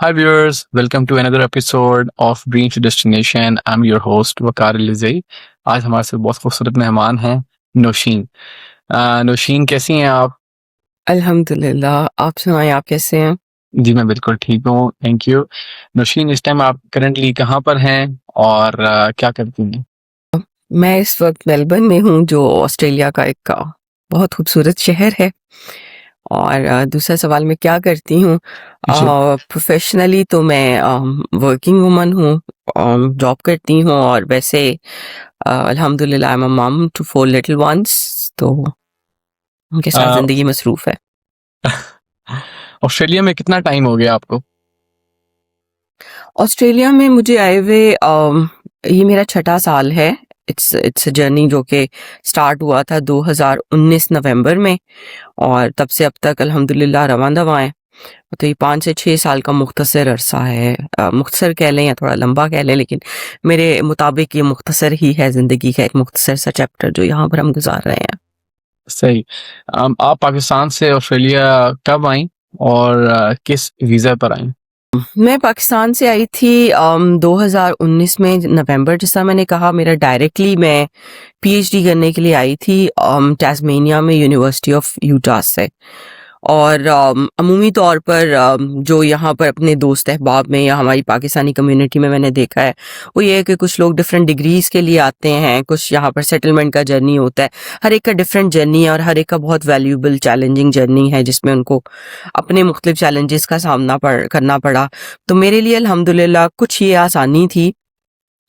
Hi viewers, welcome to another episode of Dreams to Destination. I'm your host वकार लिज़ई। आज हमारे साथ बहुत खूबसूरत मेहमान हैं नौशीन। नौशीन कैसी हैं आप? अल्हम्दुलिल्लाह, आप सुनाएँ आप कैसे हैं? जी मैं बिल्कुल ठीक हूँ, थैंक यू। नौशीन इस टाइम आप करंटली कहाँ पर हैं और क्या करती हैं? मैं इस वक़्त मेलबर्न में हूँ जो ऑस्ट्रेलिया का एक बहुत खूबसूरत शहर है और दूसरा सवाल मैं क्या करती हूँ? जी। प्रोफ़ेशनली तो मैं वर्किंग वूमन हूँ, जॉब करती हूँ और वैसे अल्हम्दुलिल्लाह I am a mom to 4 little ones तो उनके साथ अ, ज़िंदगी मसरूफ़ है। ऑस्ट्रेलिया में कितना टाइम हो गया आपको? ऑस्ट्रेलिया में मुझे आए हुए ये मेरा छठा साल है। इट्स अ जर्नी जो कि स्टार्ट हुआ था 2019 नवंबर में और तब से अब तक अल्हम्दुलिल्लाह रवां-दवां है। तो ये 5 से 6 साल का मुख्तसर अरसा है। मुख्तसर कह लें या थोड़ा लंबा कह लें, लेकिन मेरे मुताबिक ये मुख्तसर ही है, ज़िंदगी का एक मुख्तसर सा चैप्टर जो यहाँ पर हम गुज़ार रहे हैं। सही। आप पाकिस्तान से ऑस्ट्रेलिया कब आईं और किस वीज़ा पर आईं? मैं पाकिस्तान से आई थी 2019 में नवंबर, जैसा मैंने कहा मेरा डायरेक्टली मैं पीएचडी करने के लिए आई थी टास्मेनिया में यूनिवर्सिटी ऑफ यूटा से। और अमूमी तौर पर जो यहाँ पर अपने दोस्त अहबाब में या हमारी पाकिस्तानी कम्युनिटी में मैंने देखा है वो ये है कि कुछ लोग डिफरेंट डिग्रीज के लिए आते हैं, कुछ यहाँ पर सेटलमेंट का जर्नी होता है। हर एक का डिफरेंट जर्नी है और हर एक का बहुत वैल्यूएबल चैलेंजिंग जर्नी है जिसमें उनको अपने मुख्तलिफ चैलेंजेस का सामना करना पड़ा। तो मेरे लिए अल्हम्दुलिल्लाह कुछ ये आसानी थी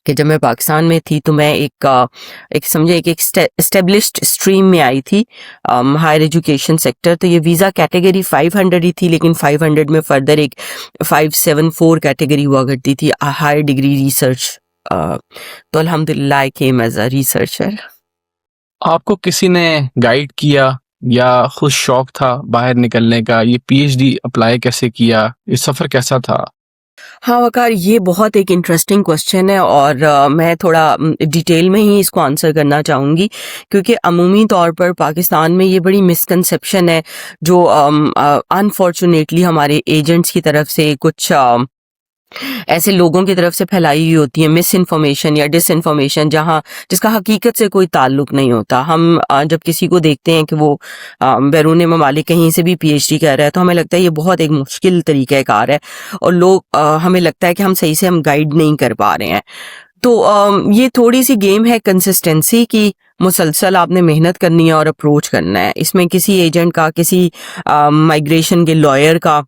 कि जब मैं पाकिस्तान में थी तो मैं एक समझे एक एस्टेब्लिश्ड स्ट्रीम में आई थी, हायर एजुकेशन सेक्टर। तो ये वीज़ा कैटेगरी 500 ही थी, लेकिन 500 में फर्दर एक 574 कैटेगरी हुआ करती थी, हायर डिग्री रिसर्च। तो अल्हम्दुलिल्लाह आई केम एज अ रिसर्चर। आपको किसी ने गाइड किया या खुद शौक था बाहर निकलने का? ये पीएचडी अप्लाई कैसे किया? ये सफ़र कैसा था? हाँ वकार, ये बहुत एक इंटरेस्टिंग क्वेश्चन है और मैं थोड़ा डिटेल में ही इसको आंसर करना चाहूँगी, क्योंकि अमूमी तौर पर पाकिस्तान में ये बड़ी मिसकंसेप्शन है जो अनफॉर्चुनेटली हमारे एजेंट्स की तरफ से कुछ ऐसे लोगों की तरफ से फैलाई हुई होती है मिस इन्फॉर्मेशन या डिस इन्फॉर्मेशन, जहाँ जिसका हकीकत से कोई ताल्लुक नहीं होता। हम जब किसी को देखते हैं कि वो बैरून ममालिक कहीं से भी पीएचडी कर रहा है तो हमें लगता है ये बहुत एक मुश्किल तरीक़ाकार है और लोग हमें लगता है कि हम सही से हम गाइड नहीं कर पा रहे हैं। तो ये थोड़ी सी गेम है कंसिस्टेंसी की, मुसलसल आपने मेहनत करनी है और अप्रोच करना है। इसमें किसी एजेंट का, किसी माइग्रेशन के लॉयर का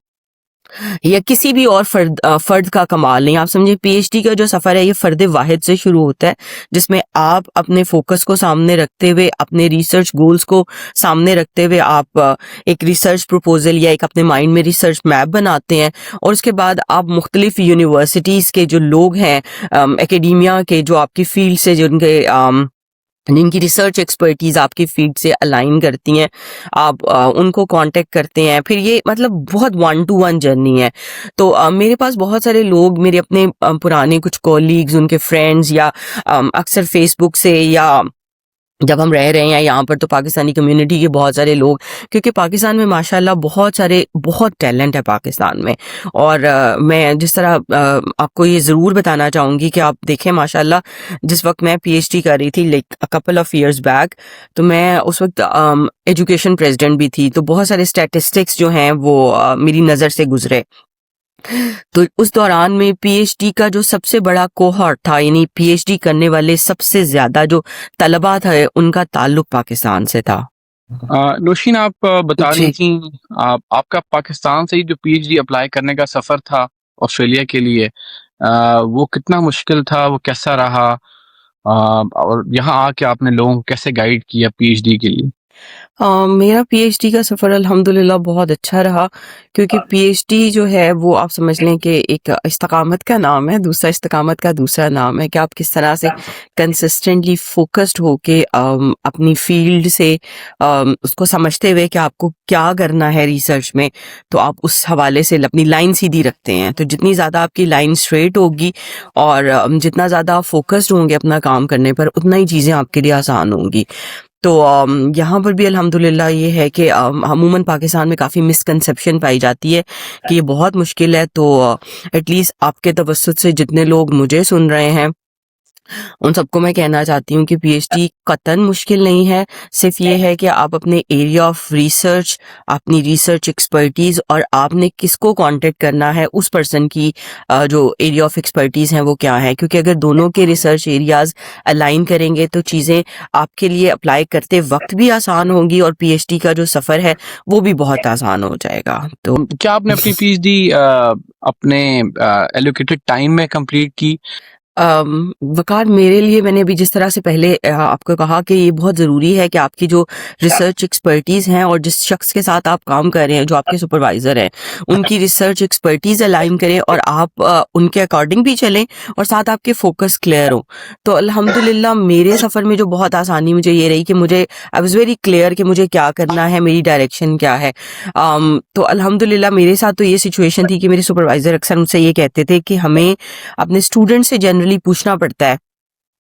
या किसी भी और फर्द का कमाल नहीं। आप समझे, पीएचडी का जो सफ़र है ये फ़र्द वाहिद से शुरू होता है, जिसमें आप अपने फोकस को सामने रखते हुए, अपने रिसर्च गोल्स को सामने रखते हुए आप एक रिसर्च प्रपोजल या एक अपने माइंड में रिसर्च मैप बनाते हैं और उसके बाद आप मुख्तलिफ यूनिवर्सिटीज़ के जो लोग हैं, एकेडेमिया के, जो आपकी फील्ड से जिनके जिनकी रिसर्च एक्सपर्टीज़ आपकी फील्ड से अलाइन करती हैं, आप उनको कांटेक्ट करते हैं। फिर ये मतलब बहुत 1 टू 1 जर्नी है। तो मेरे पास बहुत सारे लोग, मेरे अपने पुराने कुछ कॉलीग्स, उनके फ्रेंड्स या अक्सर फेसबुक से, या जब हम रह रहे हैं यहाँ पर तो पाकिस्तानी कम्युनिटी के बहुत सारे लोग, क्योंकि पाकिस्तान में माशाल्लाह बहुत टैलेंट है पाकिस्तान में। और मैं जिस तरह आपको ये ज़रूर बताना चाहूँगी कि आप देखें माशाल्लाह, जिस वक्त मैं पीएचडी कर रही थी like a couple of years back, तो मैं उस वक्त एजुकेशन प्रेसिडेंट भी थी, तो बहुत सारे स्टैटिस्टिक्स जो हैं वो मेरी नज़र से गुजरे। तो उस दौरान में पीएचडी का जो सबसे बड़ा कोहॉर्ट था, यानी पीएचडी करने वाले सबसे ज्यादा जो तलबा थे, उनका ताल्लुक पाकिस्तान से था। नौशीन आप बता रही जी। थी आपका पाकिस्तान से ही जो पीएचडी अप्लाई करने का सफ़र था ऑस्ट्रेलिया के लिए, वो कितना मुश्किल था? वो कैसा रहा? और यहाँ आके आपने लोगों को कैसे गाइड किया पीएचडी के लिए? मेरा पीएचडी का सफ़र अल्हम्दुलिल्लाह बहुत अच्छा रहा, क्योंकि पीएचडी जो है वो आप समझ लें कि एक इस्तकामत का नाम है, दूसरा इस्तकामत का दूसरा नाम है कि आप किस तरह से कंसिस्टेंटली फोकस्ड होके अपनी फील्ड से उसको समझते हुए कि आपको क्या करना है रिसर्च में, तो आप उस हवाले से अपनी लाइन सीधी रखते हैं। तो जितनी ज़्यादा आपकी लाइन स्ट्रेट होगी और जितना ज़्यादा आप फोकस्ड होंगे अपना काम करने पर, उतना ही चीज़ें आपके लिए आसान होंगी। तो यहाँ पर भी अल्हम्दुलिल्लाह ये है कि अमूमन पाकिस्तान में काफ़ी मिसकंसेप्शन पाई जाती है कि ये बहुत मुश्किल है। तो एटलीस्ट आपके तवज्जुद से जितने लोग मुझे सुन रहे हैं उन सबको मैं कहना चाहती हूँ कि पीएचडी कतई मुश्किल नहीं है। सिर्फ ये है कि आप अपने एरिया ऑफ रिसर्च, अपनी रिसर्च एक्सपर्टीज और आपने किसको कांटेक्ट करना है, उस पर्सन की जो एरिया ऑफ एक्सपर्टीज है वो क्या है। क्योंकि अगर दोनों के रिसर्च एरियाज अलाइन करेंगे तो चीज़ें आपके लिए अप्लाई करते वक्त भी आसान होंगी और पीएचडी का जो सफ़र है वो भी बहुत आसान हो जाएगा। तो क्या आपने अपनी पीएचडी अपने एलोकेटेड टाइम में कंप्लीट की? वक़ार, मेरे लिए मैंने अभी जिस तरह से पहले आपको कहा कि ये बहुत ज़रूरी है कि आपकी जो रिसर्च एक्सपर्टीज़ हैं और जिस शख्स के साथ आप काम कर रहे हैं, जो आपके सुपरवाइज़र हैं, उनकी रिसर्च एक्सपर्टीज़ अलाइन करें और आप उनके अकॉर्डिंग भी चलें और साथ आपके फोकस क्लियर हो। तो अल्हम्दुलिल्लाह मेरे सफ़र में जो बहुत आसानी मुझे ये रही कि मुझे आई वाज़ वेरी क्लियर कि मुझे क्या करना है, मेरी डायरेक्शन क्या है। तो अल्हम्दुलिल्लाह मेरे साथ तो ये सिचुएशन थी कि मेरे सुपरवाइज़र अक्सर मुझसे ये कहते थे कि हमें अपने स्टूडेंट से जनरली पूछना पड़ता है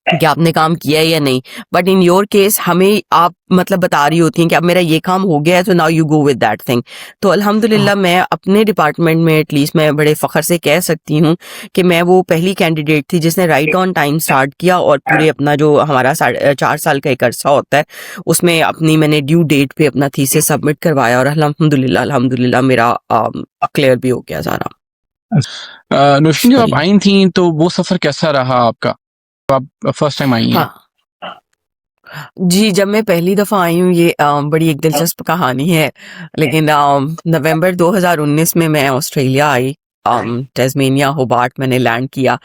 कि आपने काम किया है या नहीं, बट इन योर केस हमें आप मतलब बता रही होती हैं कि अब मेरा ये काम हो गया है तो now you go with that thing. तो अल्हम्दुलिल्लाह मैं अपने डिपार्टमेंट में एटलीस्ट मैं बड़े फ़ख्र से कह सकती हूँ कि मैं वो पहली कैंडिडेट थी जिसने राइट ऑन टाइम स्टार्ट किया और पूरे अपना जो हमारा 4 साल का एक अरसा होता है उसमें अपनी मैंने ड्यू डेट पे अपना थीसिस सबमिट करवाया और अल्हम्दुलिल्लाह मेरा क्लियर भी हो गया सारा। नौशीन, जब आप जी आई थी तो वो सफ़र कैसा रहा आपका? तो आप फर्स्ट टाइम आई हैं। हाँ जी, जब मैं पहली दफ़ा आई हूँ ये बड़ी एक दिलचस्प कहानी है। लेकिन नवंबर 2019 में मैं ऑस्ट्रेलिया आई, टैस्मेनिया होबार्ट मैंने लैंड किया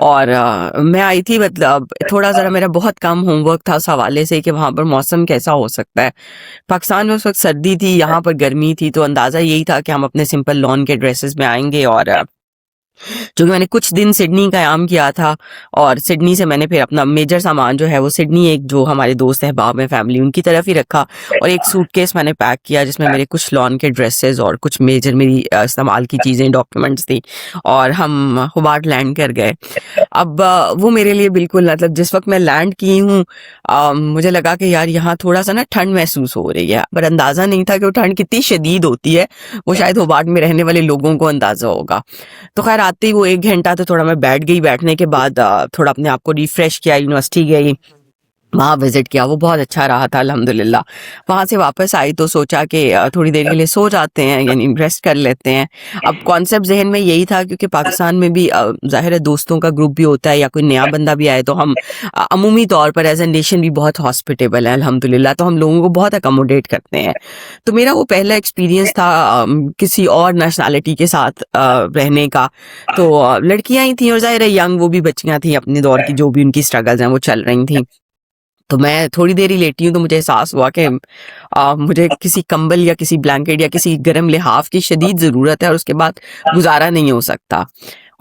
और मैं आई थी मतलब थोड़ा ज़रा मेरा बहुत कम होमवर्क था उस हवाले से कि वहाँ पर मौसम कैसा हो सकता है। पाकिस्तान में उस वक़्त सर्दी थी, यहाँ पर गर्मी थी, तो अंदाज़ा यही था कि हम अपने सिंपल लॉन के ड्रेसेस में आएँगे और जो कि मैंने कुछ दिन सिडनी क़याम किया था और सिडनी से मैंने फिर अपना मेजर सामान जो है वो सिडनी एक जो हमारे दोस्त अहबाब हैं फैमिली उनकी तरफ ही रखा और एक सूटकेस मैंने पैक किया जिसमें मेरे कुछ लॉन के ड्रेसेस और कुछ मेजर मेरी इस्तेमाल की चीज़ें डॉक्यूमेंट्स थी और हम होबार्ट लैंड कर गए। अब वो मेरे लिए बिल्कुल मतलब जिस वक्त मैं लैंड की हूँ मुझे लगा कि यार यहाँ थोड़ा सा ना ठंड महसूस हो रही है, पर अंदाज़ा नहीं था कि वो ठंड कितनी शदीद होती है। वो शायद होबार्ट में रहने वाले लोगों को अंदाज़ा होगा। तो खैर आते ही वो 1 घंटा तो थोड़ा मैं बैठ गई, बैठने के बाद थोड़ा अपने आप को रिफ्रेश किया, यूनिवर्सिटी गई, वहाँ विजिट किया, वो बहुत अच्छा रहा था अल्हम्दुलिल्लाह। वहाँ से वापस आई तो सोचा कि थोड़ी देर के लिए सो जाते हैं यानी रेस्ट कर लेते हैं। अब कॉन्सेप्ट ज़हन में यही था क्योंकि पाकिस्तान में भी ज़ाहिर है दोस्तों का ग्रुप भी होता है या कोई नया बंदा भी आए तो हम अमूमी तौर पर एज़ अ नेशन भी बहुत हॉस्पिटेबल है अल्हम्दुलिल्लाह, तो हम लोगों को बहुत अकोमोडेट करते हैं। तो मेरा वो पहला एक्सपीरियंस था किसी और नेशनैलिटी के साथ रहने का। तो लड़कियाँ ही थीं और ज़ाहिर है यंग वो भी बच्चियाँ थीं, अपने दौर की जो भी उनकी स्ट्रगल्स हैं वो चल रही थीं। तो मैं थोड़ी देर ही लेटी हूँ तो मुझे एहसास हुआ कि मुझे किसी कंबल या किसी ब्लैंकेट या किसी गर्म लिहाफ की शदीद ज़रूरत है और उसके बाद गुजारा नहीं हो सकता।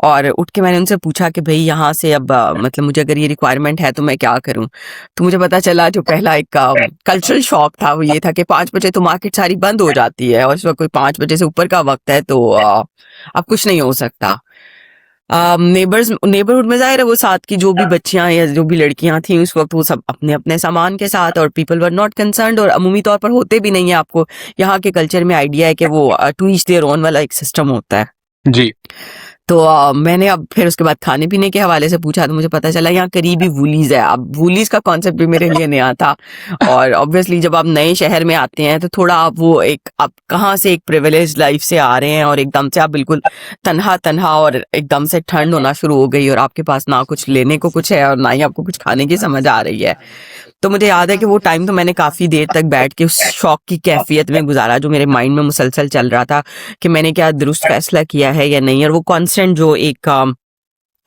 और उठ के मैंने उनसे पूछा कि भई यहाँ से अब मतलब मुझे अगर ये रिक्वायरमेंट है तो मैं क्या करूँ? तो मुझे पता चला जो पहला एक कल्चरल शॉक था वो ये था कि 5 बजे तो मार्केट सारी बंद हो जाती है और इस वक़्त कोई 5 बजे से ऊपर का वक़्त है तो अब कुछ नहीं हो सकता। नेबरहुड में ज़ाहिर है वो साथ की जो भी बच्चियाँ या जो भी लड़कियाँ थीं उस वक्त वो सब अपने-अपने सामान के साथ और पीपल वर नॉट कंसर्न्ड और अमूमी तौर पर होते भी नहीं है। आपको यहाँ के कल्चर में आइडिया है कि वो टू ईच देयर ओन वाला एक सिस्टम होता है। जी। तो मैंने अब फिर उसके बाद खाने-पीने के हवाले से पूछा तो मुझे पता चला यहाँ करीब ही वूलीज़ है। अब वूलीज़ का कॉन्सेप्ट भी मेरे लिए नया था और ऑब्वियसली जब आप नए शहर में आते हैं तो थोड़ा आप वो एक आप कहाँ से एक प्रिविलेज्ड लाइफ से आ रहे हैं और एकदम से आप बिल्कुल तन्हा और एकदम से ठंड होना शुरू हो गई और आपके पास ना कुछ लेने को कुछ है और ना ही आपको कुछ खाने की समझ आ रही है। तो मुझे याद है कि वो टाइम तो मैंने काफ़ी देर तक बैठ के उस शॉक की कैफियत में गुजारा जो मेरे माइंड में मुसलसल चल रहा था कि मैंने क्या दुरुस्त फैसला किया है या नहीं। और वो कॉन्स्टेंट जो एक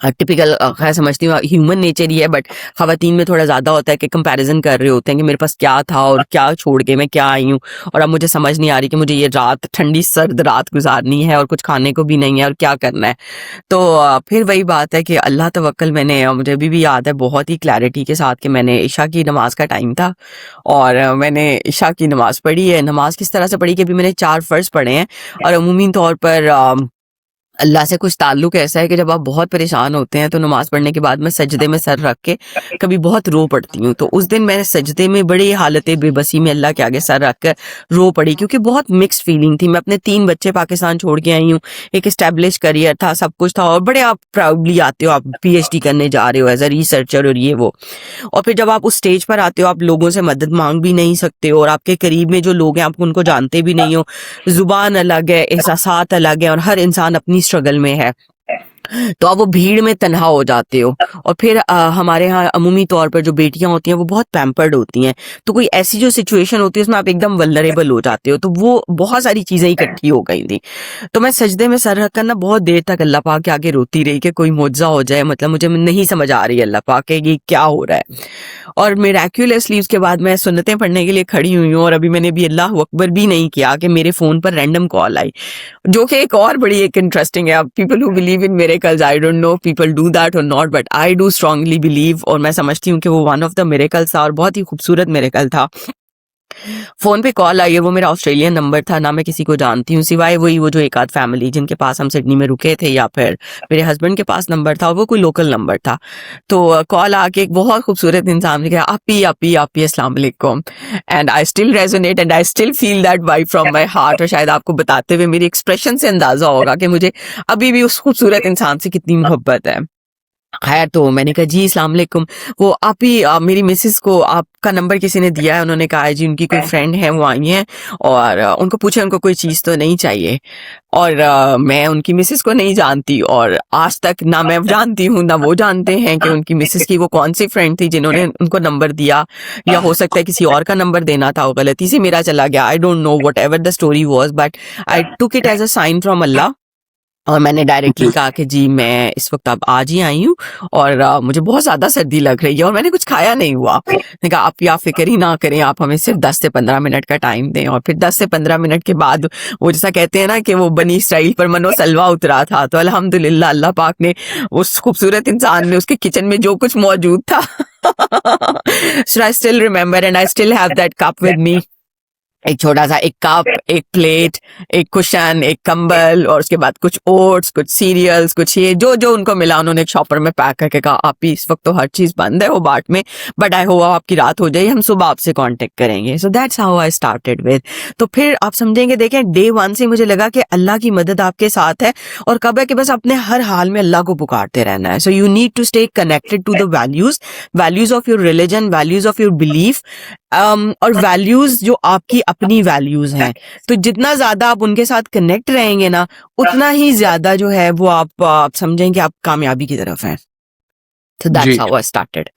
टिपिकल खैर समझती हूँ ह्यूमन नेचर ही है बट ख़वातीन में थोड़ा ज़्यादा होता है कि कंपैरिजन कर रहे होते हैं कि मेरे पास क्या था और क्या छोड़ के मैं क्या आई हूँ और अब मुझे समझ नहीं आ रही कि मुझे ये रात ठंडी सर्द रात गुजारनी है और कुछ खाने को भी नहीं है और क्या करना है। तो फिर वही बात है कि अल्लाह तवक्कल मैंने मुझे अभी भी याद है बहुत ही क्लैरिटी के साथ कि मैंने इशा की नमाज का टाइम था और मैंने इशा की नमाज़ पढ़ी है। नमाज किस तरह से पढ़ी कि अभी मैंने 4 फ़र्ज़ पढ़े हैं और अमूमी तौर पर अल्लाह से कुछ ताल्लुक ऐसा है कि जब आप बहुत परेशान होते हैं तो नमाज पढ़ने के बाद मैं सजदे में सर रख के कभी बहुत रो पड़ती हूँ। तो उस दिन मैंने सजदे में बड़ी हालत बेबसी में अल्लाह के आगे सर रख कर रो पड़ी, क्योंकि बहुत मिक्स्ड फीलिंग थी। मैं अपने 3 बच्चे पाकिस्तान छोड़ के आई हूँ, एक एस्टेब्लिश करियर था, सब कुछ था, और बड़े आप प्राउडली आते हो, आप पीएचडी करने जा रहे हो एज अ रिसर्चर और ये वो। और फिर जब आप उस स्टेज पर आते हो, आप लोगों से मदद मांग भी नहीं सकते हो, और आपके करीब में जो लोग हैं आप उनको जानते भी नहीं हो, जुबान अलग है, एहसासात अलग है, और हर इंसान अपनी स्ट्रगल में है। तो आप वो भीड़ में तन्हा हो जाते हो। और फिर हमारे यहाँ अमूमी तौर पर जो बेटियां होती हैं वो बहुत पैम्पर्ड होती हैं, तो कोई ऐसी जो सिचुएशन होती है उसमें आप एकदम वल्नरेबल हो जाते हो। तो वो बहुत सारी चीजें इकट्ठी हो गई थी। तो मैं सजदे में सर रखकर ना बहुत देर तक अल्लाह पाक के आगे रोती रही कि कोई मुआवजा हो जाए, मतलब मुझे नहीं समझ आ रही है अल्लाह पाक के ये क्या हो रहा है। और मिराक्युलसली उसके बाद मैं सुन्नतें पढ़ने के लिए खड़ी हुई हूँ, और अभी मैंने भी अल्लाह अकबर भी नहीं किया कि मेरे फोन पर रैंडम कॉल आई, जो कि एक और बड़ी एक इंटरेस्टिंग है। People who believe in miracles, I don't know people do that और not, but I do strongly believe, और मैं समझती हूँ कि वो वन ऑफ द मिरेकल्स था और बहुत ही खूबसूरत मिरेकल था। फोन पे कॉल आई है, वो मेरा ऑस्ट्रेलियन नंबर था, ना मैं किसी को जानती हूँ सिवाय वही वो जो एक आध फैमिली जिनके पास हम सिडनी में रुके थे, या फिर मेरे हस्बैंड के पास नंबर था, वो कोई लोकल नंबर था। तो कॉल आके एक बहुत खूबसूरत इंसान ने कहा आपी आपी आपी अस्सलाम वालेकुम, and I still resonate and I still feel that vibe from my heart. और शायद आपको बताते हुए मेरी एक्सप्रेशन से अंदाजा होगा कि मुझे अभी भी उस खूबसूरत इंसान से कितनी मोहब्बत है। खैर, तो मैंने कहा जी अस्सलाम वालेकुम, वो आप ही मेरी मिसेस को आपका नंबर किसी ने दिया है, उन्होंने कहा है जी उनकी कोई फ्रेंड है वो आई हैं, और उनको पूछे उनको कोई चीज़ तो नहीं चाहिए। और मैं उनकी मिसेस को नहीं जानती, और आज तक ना मैं जानती हूँ ना वो जानते हैं कि उनकी मिसेस की वो कौन सी फ्रेंड थी जिन्होंने उनको नंबर दिया, या हो सकता है किसी और का नंबर देना था, वो गलती से मेरा चला गया। I don't know whatever the story was, but I took it as a sign from Allah. और मैंने डायरेक्टली कहा कि जी मैं इस वक्त अब आज ही आई हूँ, और मुझे बहुत ज़्यादा सर्दी लग रही है, और मैंने कुछ खाया नहीं हुआ। मैंने कहा आप फिक्र ही ना करें, आप हमें सिर्फ 10 से 15 मिनट का टाइम दें। और फिर 10 से 15 मिनट के बाद वो जैसा कहते हैं ना कि वो बनी इसराइल पर मनो सलवा उतरा था, तो अल्हम्दुलिल्लाह अल्लाह पाक ने उस खूबसूरत इंसान ने उसके किचन में जो कुछ मौजूद था so I still remember and I still have that cup with me. एक छोटा सा एक कप, एक प्लेट, एक कुशन, एक कंबल, और उसके बाद कुछ ओट्स, कुछ सीरियल्स, कुछ ये जो जो उनको मिला उन्होंने एक शॉपर में पैक करके कहा आप ही इस वक्त तो हर चीज बंद है वो बाट में, बट आई होप आपकी रात हो जाए, हम सुबह आपसे कांटेक्ट करेंगे। So that's how I started with. तो फिर आप समझेंगे, देखें डे 1 से मुझे लगा कि अल्लाह की मदद आपके साथ है, और कब है कि बस अपने हर हाल में अल्लाह को पुकारते रहना है। So you need to stay connected to the values of your religion, values of your belief, और वैल्यूज जो आपकी अपनी वैल्यूज हैं। तो जितना ज्यादा आप उनके साथ कनेक्ट रहेंगे ना, उतना ही ज्यादा जो है वो आप समझेंगे आप कामयाबी की तरफ हैं। तो दैट्स हाउ आई स्टार्टेड।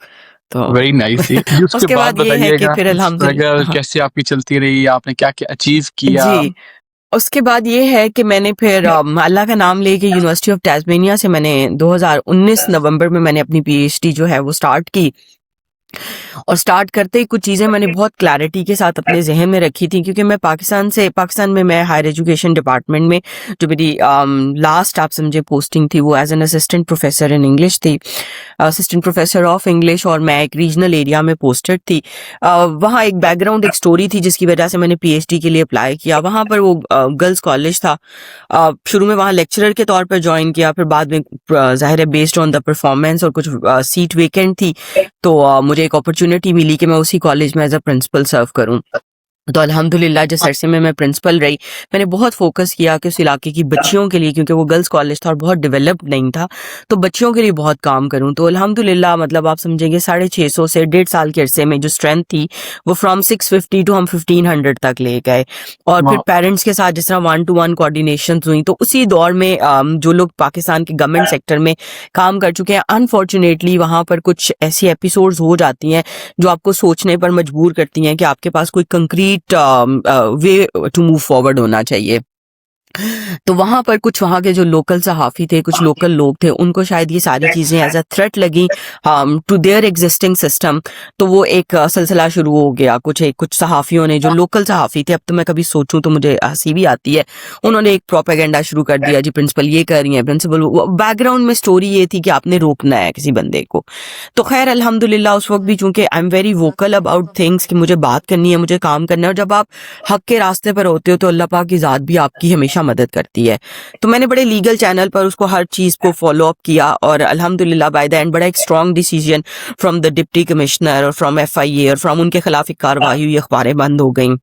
तो वेरी नाइस। उसके उसके बाद बाद ये है कि बताइएगा फिर स्ट्रगल अल्हम्दुलिल्लाह कैसे आपकी चलती रही, आपने क्या क्या अचीव किया। जी, उसके बाद ये है कि मैंने फिर अल्लाह का नाम लेके यूनिवर्सिटी ऑफ टैस्मेनिया से मैंने 2019 नवंबर में मैंने अपनी पीएचडी जो है वो स्टार्ट की। और स्टार्ट करते ही कुछ चीज़ें मैंने बहुत क्लैरिटी के साथ अपने जहन में रखी थी, क्योंकि मैं पाकिस्तान में मैं हायर एजुकेशन डिपार्टमेंट में जो मेरी लास्ट आप समझे पोस्टिंग थी वो as an assistant professor in English थी, असिस्टेंट प्रोफेसर ऑफ इंग्लिश, और मैं एक रीजनल एरिया में पोस्टेड थी। वहाँ एक बैकग्राउंड एक स्टोरी थी जिसकी वजह से मैंने पीएचडी के लिए अप्लाई किया। वहाँ पर वो गर्ल्स कॉलेज था। शुरू में वहाँ लेक्चरर के तौर पर ज्वाइन किया, फिर बाद में ज़ाहिर है बेस्ड ऑन द परफॉर्मेंस और कुछ सीट वेकेंट थी, तो मुझे एक अपॉर्चुनिटी मिली कि मैं उसी कॉलेज में एज अ प्रिंसिपल सर्व करूं। तो अल्हम्दुलिल्लाह जिस अरसे में मैं प्रिंसिपल रही, मैंने बहुत फोकस किया कि उस इलाके की बच्चियों के लिए, क्योंकि वो गर्ल्स कॉलेज था और बहुत डेवलप्ड नहीं था, तो बच्चियों के लिए बहुत काम करूं। तो अल्हम्दुलिल्लाह मतलब आप समझेंगे 650 से 1.5 साल के अरसे में जो स्ट्रेंथ थी वो फ्रॉम 650 टू हम 1500 तक ले गए। और फिर पेरेंट्स के साथ जिस तरह 1-to-1 कोऑर्डिनेशन हुई, तो उसी दौर में जो लोग पाकिस्तान के गवर्नमेंट सेक्टर में काम कर चुके हैं, अनफॉर्चुनेटली वहाँ पर कुछ ऐसी एपिसोड्स हो जाती हैं जो आपको सोचने पर मजबूर करती हैं कि आपके पास कोई concrete way to move forward होना चाहिए। तो वहां पर कुछ वहां के जो लोकल सहाफी थे, कुछ लोकल लोग थे, उनको शायद ये सारी चीजें एज अ थ्रेट लगी टू देयर एग्जिस्टिंग सिस्टम। तो वो एक सिलसिला शुरू हो गया। कुछ सहाफियों ने, जो लोकल सहाफी थे, अब तो मैं कभी सोचूं तो मुझे हंसी भी आती है, उन्होंने एक प्रोपेगेंडा शुरू कर दिया, जी प्रिंसिपल ये कर रही हैं, प्रिंसिपल। बैकग्राउंड में स्टोरी ये थी कि आपने रोकना है किसी बंदे को। तो खैर अल्हम्दुलिल्लाह उस वक्त भी चूंकि I am very vocal about things कि मुझे बात करनी है, मुझे काम करना है, और जब आप हक के रास्ते पर होते हो तो अल्लाह पाक की जात भी आपकी हमेशा मदद करती है। तो मैंने बड़े लीगल चैनल पर उसको हर चीज़ को फॉलो अप किया और अल्हम्दुलिल्लाह बाय द एंड बड़ा एक strong decision from the deputy commissioner और फ्रॉम FIA और फ्रॉम उनके खिलाफ एक कार्रवाई हुई, अखबारें बंद हो गई।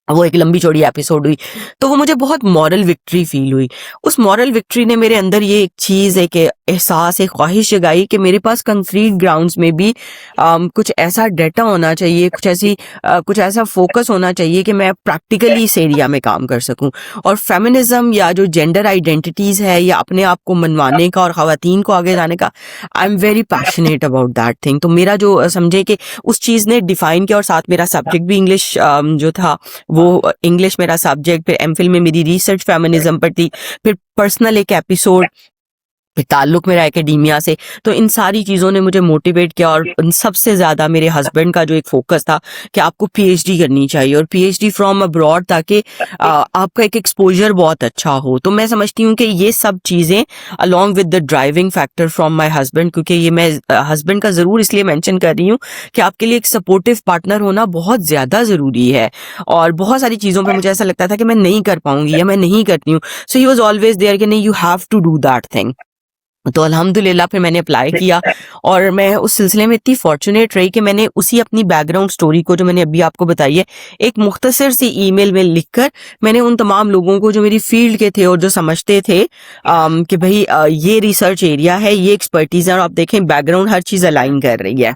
वो एक लंबी चौड़ी एपिसोड हुई, तो वो मुझे बहुत मॉरल विक्ट्री फील हुई। उस मॉरल विक्ट्री ने मेरे अंदर ये एक चीज़, एक एहसास, एक ख्वाहिश जगाई कि मेरे पास कंक्रीट ग्राउंड्स में भी कुछ ऐसा डाटा होना चाहिए, कुछ ऐसा फोकस होना चाहिए कि मैं प्रैक्टिकली इस एरिया में काम कर सकूं। और फेमिनिज्म या जो जेंडर आइडेंटिटीज़ है या अपने आप को मनवाने का और ख़वातीन को आगे जाने का, I am very passionate about that thing. तो मेरा जो समझे कि उस चीज़ ने डिफ़ाइन किया, और साथ मेरा सब्जेक्ट भी इंग्लिश जो था वो इंग्लिश मेरा सब्जेक्ट, फिर MPhil में मेरी रिसर्च फेमिनिज्म पर थी, फिर पर्सनल एक एपिसोड, फिर ताल्लुक मेरा एकेडमिया से। तो इन सारी चीज़ों ने मुझे मोटिवेट किया, और इन सबसे ज़्यादा मेरे हस्बैंड का जो एक फोकस था कि आपको PhD करनी चाहिए, और PhD फ्रॉम अब्रॉड, ताकि आपका एक एक्सपोजर बहुत अच्छा हो। तो मैं समझती हूँ कि ये सब चीज़ें along with the driving factor from my husband, क्योंकि ये मैं हस्बैंड का ज़रूर इसलिए मेंशन कर रही हूँ कि आपके लिए एक सपोर्टिव पार्टनर होना बहुत ज़्यादा ज़रूरी है। और बहुत सारी चीज़ों पर मुझे ऐसा लगता था कि मैं नहीं कर पाऊंगी या मैं नहीं करती हूँ, so he was always there कि नहीं, you have to do that thing. तो अल्हम्दुलिल्लाह फिर मैंने अप्लाई किया, और मैं उस सिलसिले में इतनी फॉर्चुनेट रही कि मैंने उसी अपनी बैकग्राउंड स्टोरी को, जो मैंने अभी आपको बताई है, एक मुख्तसर सी ईमेल में लिखकर मैंने उन तमाम लोगों को जो मेरी फील्ड के थे और जो समझते थे कि भाई ये रिसर्च एरिया है, ये एक्सपर्टीज है, और आप देखें बैकग्राउंड हर चीज़ अलाइन कर रही है।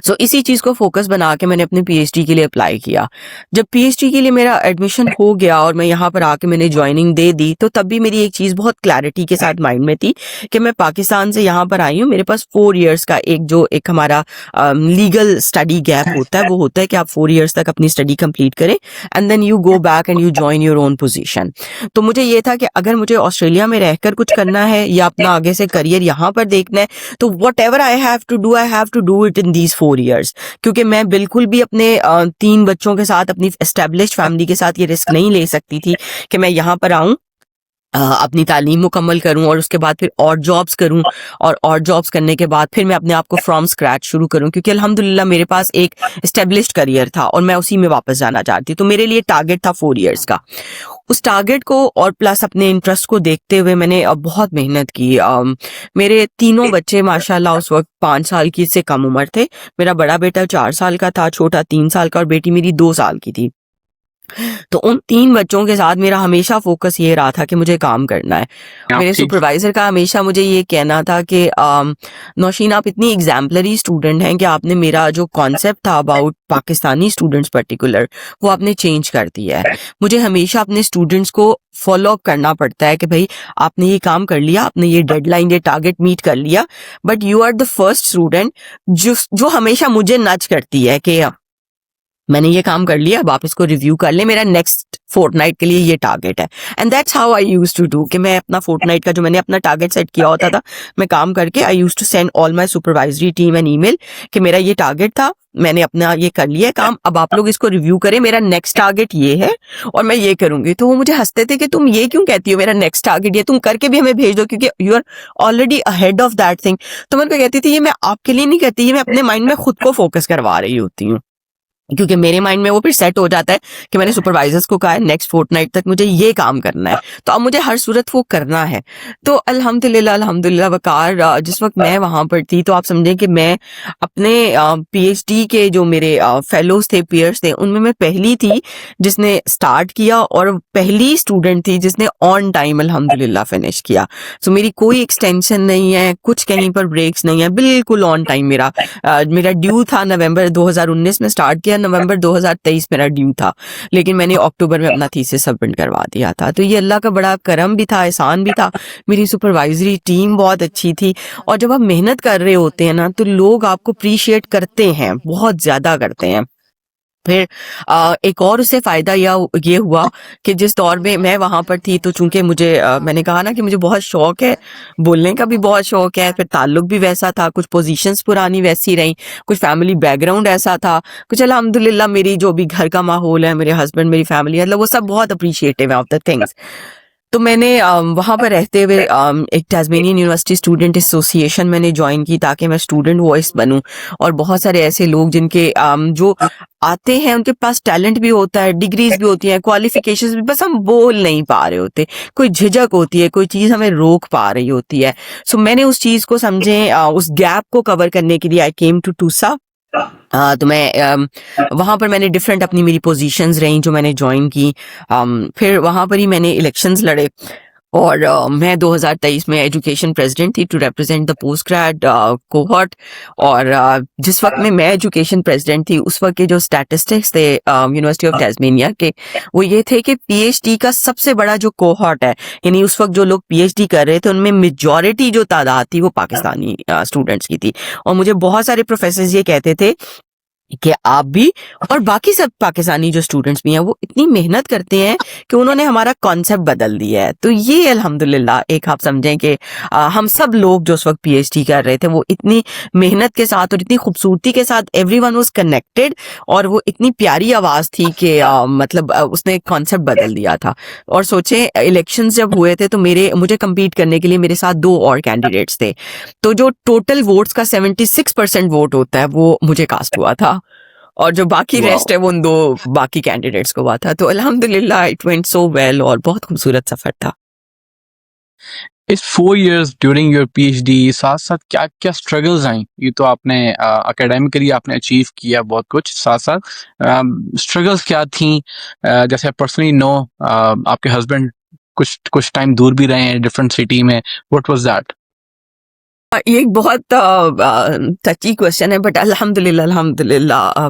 सो इसी चीज़ को फोकस बना के मैंने अपने PhD के लिए अप्लाई किया। जब PhD के लिए मेरा एडमिशन हो गया और मैं यहाँ पर आके मैंने ज्वाइनिंग दे दी, तो तब भी मेरी एक चीज़ बहुत क्लैरिटी के साथ माइंड में थी कि मैं पाकिस्तान से यहाँ पर आई हूँ। मेरे पास 4 इयर्स का एक हमारा लीगल स्टडी गैप होता है। वो होता है कि आप 4 इयर्स तक अपनी स्टडी कंप्लीट करें and then you go back and you join your own position. तो मुझे ये था कि अगर मुझे ऑस्ट्रेलिया में रहकर कुछ करना है या अपना आगे से करियर यहाँ पर देखना है, तो whatever I have to do it in these 4 years. क्योंकि मैं बिल्कुल भी अपने 3 बच्चों के साथ, अपनी एस्टेब्लिश्ड फैमिली के साथ ये रिस्क नहीं ले सकती थी कि मैं यहाँ पर आऊँ, अपनी तालीम मुकम्मल करूं और उसके बाद फिर और जॉब्स करूं, और जॉब्स करने के बाद फिर मैं अपने आप को फ्रॉम स्क्रैच शुरू करूं। क्योंकि अल्हम्दुलिल्लाह मेरे पास एक एस्टेब्लिश्ड करियर था और मैं उसी में वापस जाना चाहती। तो मेरे लिए टारगेट था 4 इयर्स का। उस टारगेट को और प्लस अपने इंटरेस्ट को देखते हुए मैंने बहुत मेहनत की। मेरे तीनों बच्चे माशाल्लाह उस वक्त 5 साल की से कम उम्र थे। मेरा बड़ा बेटा 4 साल का था, छोटा 3 साल का, और बेटी मेरी 2 साल की थी। तो उन 3 बच्चों के साथ मेरा हमेशा फोकस ये रहा था कि मुझे काम करना है। मेरे सुपरवाइजर का हमेशा मुझे ये कहना था कि नौशीन, आप इतनी एग्जाम्पलरी स्टूडेंट हैं कि आपने मेरा जो कॉन्सेप्ट था अबाउट पाकिस्तानी स्टूडेंट्स पर्टिकुलर, वो आपने चेंज कर दिया है। मुझे हमेशा अपने स्टूडेंट्स को फॉलो अप करना पड़ता है कि भाई आपने ये काम कर लिया, आपने ये डेडलाइन, ये टारगेट मीट कर लिया, but you are the first student जो हमेशा मुझे नच करती है कि मैंने ये काम कर लिया, अब आप इसको रिव्यू कर ले, मेरा नेक्स्ट फोर्टनाइट के लिए ये टारगेट है। And that's how I used to do कि मैं अपना फोर्टनाइट का जो मैंने अपना टारगेट सेट किया होता था, मैं काम करके I used to send all my supervisory team an email कि मेरा ये टारगेट था, मैंने अपना ये कर लिया काम, अब आप लोग इसको रिव्यू करें, मेरा नेक्स्ट टारगेट ये है और मैं ये करूंगी। तो वो मुझे हंसते थे कि तुम ये क्यों कहती हो मेरा नेक्स्ट टारगेट ये, तुम करके भी हमें भेज दो क्योंकि you are already ahead of that thing. तो मैं उनको कहती थी ये मैं आपके लिए नहीं कहती, ये मैं अपने माइंड में खुद को फोकस करवा रही होती हूँ, क्योंकि मेरे माइंड में वो फिर सेट हो जाता है कि मैंने सुपरवाइजर्स को कहा है नेक्स्ट फोर्टनाइट तक मुझे ये काम करना है, तो अब मुझे हर सूरत वो करना है। तो अल्हम्दुलिल्लाह वकार, जिस वक्त मैं वहां पर थी, तो आप समझें कि मैं अपने PhD के जो मेरे फेलोज थे, पीयर्स थे, उनमें मैं पहली थी जिसने स्टार्ट किया और पहली स्टूडेंट थी जिसने ऑन टाइम अल्हम्दुलिल्लाह फिनिश किया। सो मेरी कोई एक्सटेंशन नहीं है, कुछ कहीं पर ब्रेक्स नहीं है, बिल्कुल ऑन टाइम। मेरा ड्यू था नवंबर 2019 में स्टार्ट किया, नवंबर 2023 मेरा ड्यू था, लेकिन मैंने अक्टूबर में अपना थीसिस सबमिट करवा दिया था। तो ये अल्लाह का बड़ा करम भी था, एहसान भी था। मेरी सुपरवाइजरी टीम बहुत अच्छी थी, और जब आप मेहनत कर रहे होते हैं ना, तो लोग आपको अप्रिशिएट करते हैं, बहुत ज्यादा करते हैं। फिर एक और उससे फायदा ये हुआ कि जिस दौर में मैं वहां पर थी, तो चूंकि मुझे मैंने कहा ना कि मुझे बहुत शौक है, बोलने का भी बहुत शौक है, फिर ताल्लुक भी वैसा था, कुछ पोजीशंस पुरानी वैसी रही, कुछ फैमिली बैकग्राउंड ऐसा था, कुछ अल्हम्दुलिल्लाह मेरी जो भी घर का माहौल है, मेरे हस्बैंड, मेरी फैमिली, मतलब वो सब बहुत अप्रिशिएटिव है ऑफ द थिंग्स। तो मैंने वहाँ पर रहते हुए एक टास्मेनियन यूनिवर्सिटी स्टूडेंट एसोसिएशन मैंने ज्वाइन की ताकि मैं स्टूडेंट वॉइस बनूं। और बहुत सारे ऐसे लोग जिनके जो आते हैं उनके पास टैलेंट भी होता है, डिग्रीज भी होती हैं, क्वालिफिकेशंस भी, बस हम बोल नहीं पा रहे होते, कोई झिझक होती है, कोई चीज़ हमें रोक पा रही होती है। सो मैंने उस चीज़ को समझे, उस गैप को कवर करने के लिए आई केम टू टूसा। तो मैं वहाँ पर मैंने डिफरेंट अपनी मेरी पोजीशंस रही जो मैंने ज्वाइन की। फिर वहाँ पर ही मैंने इलेक्शंस लड़े और मैं 2023 में एजुकेशन प्रेसिडेंट थी to represent the post grad cohort. और जिस वक्त में मैं एजुकेशन प्रेसिडेंट थी उस वक्त के जो स्टैटिस्टिक्स थे यूनिवर्सिटी ऑफ टास्मेनिया के, वो ये थे कि पीएचडी का सबसे बड़ा जो कोहॉर्ट है, यानी उस वक्त जो लोग पीएचडी कर रहे थे उनमें मेजॉरिटी जो तादाद थी वो पाकिस्तानी स्टूडेंट्स की थी। और मुझे बहुत सारे प्रोफेसर ये कहते थे कि आप भी और बाकी सब पाकिस्तानी जो स्टूडेंट्स भी हैं वो इतनी मेहनत करते हैं कि उन्होंने हमारा कॉन्सेप्ट बदल दिया है। तो ये अल्हम्दुलिल्लाह एक आप समझें कि हम सब लोग जो उस वक्त पीएचडी कर रहे थे वो इतनी मेहनत के साथ और इतनी खूबसूरती के साथ एवरीवन वाज कनेक्टेड, और वो इतनी प्यारी आवाज़ थी कि मतलब उसने कॉन्सेप्ट बदल दिया था। और सोचें इलेक्शंस जब हुए थे तो मुझे कम्पीट करने के लिए मेरे साथ 2 और कैंडिडेट्स थे, तो जो टोटल वोट्स का 76% वोट होता है वो मुझे कास्ट हुआ था, और जो बाकी वाओ। रेस्ट है वो उन 2 बाकी कैंडिडेट्स को हुआ था। तो अल्हम्दुलिल्लाह इट वेंट सो वेल और बहुत खूबसूरत सफर था। इस 4 years ड्यूरिंग योर पीएचडी साथ साथ क्या क्या स्ट्रगल्स आई? ये तो आपने एकेडमिकली आपने अचीव किया बहुत कुछ, साथ साथ स्ट्रगल्स क्या थी? जैसे पर्सनली नो आपके हस्बैंड कुछ टाइम दूर भी रहे हैं डिफरेंट सिटी में, व्हाट वाज दैट? ये एक बहुत टची क्वेश्चन है, बट अल्हम्दुलिल्लाह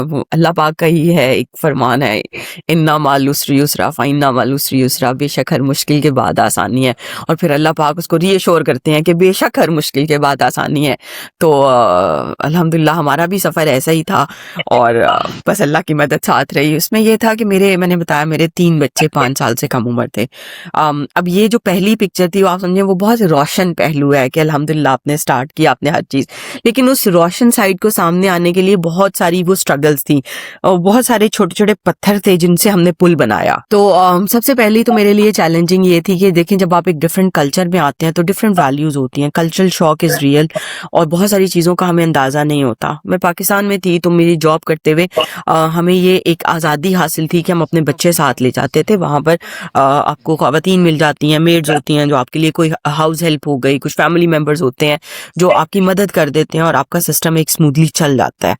वो अल्लाह पाक का ही है, एक फरमान है, इन्ना माल उस्री युसरा फइन्ना माल उस्री युसरा, बेशक हर मुश्किल के बाद आसानी है। और फिर अल्लाह पाक उसको रीअश्योर करते हैं कि बेशक हर मुश्किल के बाद आसानी है। तो अल्हम्दुलिल्लाह हमारा भी सफ़र ऐसा ही था, और बस अल्लाह की मदद साथ रही। उसमें ये था कि मैंने बताया मेरे 3 बच्चे 5 साल से कम उम्र थे। अब ये जो पहली पिक्चर थी वो आप समझें वो बहुत रोशन पहलू है कि अल्हम्दुलिल्लाह आपने स्टार्ट किया, आपने हर चीज़, लेकिन उस रोशन साइड को सामने आने के लिए बहुत सारी वो स्ट्रगल्स थी और बहुत सारे छोटे छोटे पत्थर थे जिनसे हमने पुल बनाया। तो सबसे पहली तो मेरे लिए चैलेंजिंग ये थी कि देखें जब आप एक डिफरेंट कल्चर में आते हैं तो डिफरेंट वैल्यूज़ होती हैं, कल्चरल शॉक इज़ रियल, और बहुत सारी चीज़ों का हमें अंदाज़ा नहीं होता। मैं पाकिस्तान में थी तो मेरी जॉब करते हुए हमें ये एक आज़ादी हासिल थी कि हम अपने बच्चे साथ ले जाते थे। वहाँ पर आपको ख़वातीन मिल जाती हैं, मेड्स होती हैं जो आपके लिए, कोई हाउस हेल्प हो गई, कुछ फैमिली मेम्बर्स होते हैं जो आपकी मदद कर देते हैं और आपका सिस्टम एक स्मूथली चल जाता है।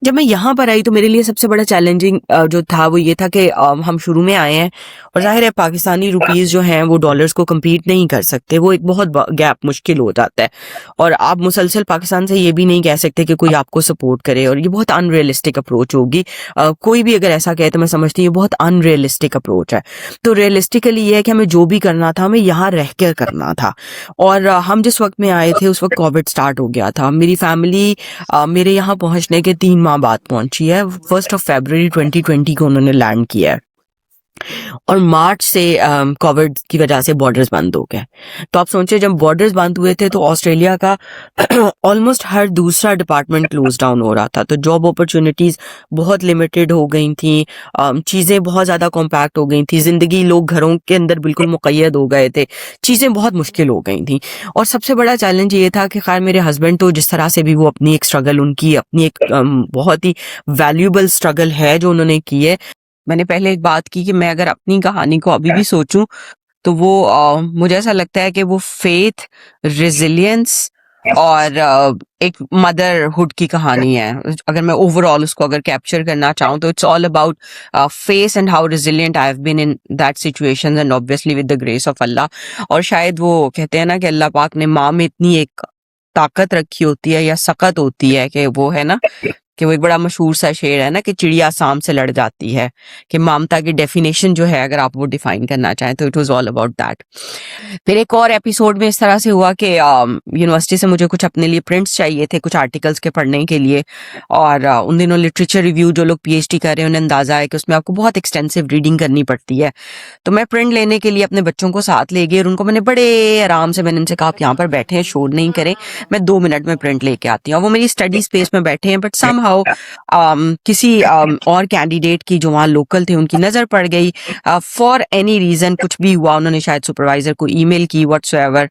जब मैं यहाँ पर आई तो मेरे लिए सबसे बड़ा चैलेंजिंग जो था वो ये था कि हम शुरू में आए हैं और जाहिर है पाकिस्तानी रुपीज़ जो हैं वो डॉलर्स को कम्पीट नहीं कर सकते, वो एक बहुत गैप मुश्किल हो जाता है, और आप मुसलसल पाकिस्तान से ये भी नहीं कह सकते कि कोई आपको सपोर्ट करे, और ये बहुत अनरियलिस्टिक अप्रोच होगी। कोई भी अगर ऐसा कहे तो मैं समझती हूँ ये बहुत अनरियलिस्टिक अप्रोच है। तो रियलिस्टिकली ये है कि हमें जो भी करना था हमें यहाँ रह कर करना था। और हम जिस वक्त में आए थे उस वक्त कोविड स्टार्ट हो गया था। मेरी फैमिली मेरे यहाँ पहुँचने के 3 माह बाद पहुँची है। 1 फरवरी 2020 को उन्होंने लैंड किया है, और मार्च से कोविड की वजह से बॉर्डर्स बंद हो गए। तो आप सोचिए जब बॉर्डर्स बंद हुए थे तो ऑस्ट्रेलिया का ऑलमोस्ट हर दूसरा डिपार्टमेंट क्लोज डाउन हो रहा था, तो जॉब अपॉर्चुनिटीज़ बहुत लिमिटेड हो गई थी, चीज़ें बहुत ज़्यादा कॉम्पैक्ट हो गई थी, ज़िंदगी लोग घरों के अंदर बिल्कुल मुक़य्यद हो गए थे, चीज़ें बहुत मुश्किल हो गई थी। और सबसे बड़ा चैलेंज ये था कि खैर मेरे हस्बैंड तो जिस तरह से भी वो अपनी एक स्ट्रगल, उनकी अपनी एक बहुत ही वैल्यूएबल स्ट्रगल है जो उन्होंने की है। मैंने पहले एक बात की कि मैं अगर अपनी कहानी को अभी भी सोचूं तो वो मुझे ऐसा लगता है कि वो फेथ, रेजिलियंस और एक मदरहुड की कहानी है। अगर मैं ओवरऑल उसको अगर कैप्चर करना चाहूँ तो it's all about face and how resilient I have been in that situation, and obviously with the grace of Allah. और शायद वो कहते हैं ना कि अल्लाह पाक ने माँ में इतनी एक ताकत रखी होती है या सकत होती है कि वो है ना कि वो एक बड़ा मशहूर सा शेर है ना कि चिड़िया सांप से लड़ जाती है, कि ममता की डेफिनेशन जो है अगर आप वो डिफाइन करना चाहें तो it was all about that. फिर एक और एपिसोड में इस तरह से हुआ कि यूनिवर्सिटी से मुझे कुछ अपने लिए प्रिंट्स चाहिए थे कुछ आर्टिकल्स के पढ़ने के लिए, और उन दिनों लिटरेचर रिव्यू जो लोग पीएचडी कर रहे हैं उन्हें अंदाजा है कि उसमें आपको बहुत एक्सटेंसिव रीडिंग करनी पड़ती है। तो मैं प्रिंट लेने के लिए अपने बच्चों को साथ ले गई और उनको मैंने बड़े आराम से मैंने उनसे कहा आप यहाँ पर बैठे हैं, शोर नहीं करें, मैं 2 मिनट में प्रिंट लेके आती हूँ। और वो मेरी स्टडी स्पेस में बैठे हैं, बट सम समहाउ किसी और कैंडिडेट की जो वहाँ लोकल थे उनकी नज़र पड़ गई, फॉर एनी रीज़न कुछ भी हुआ, उन्होंने शायद सुपरवाइज़र को ईमेल की व्हाट्सएवर।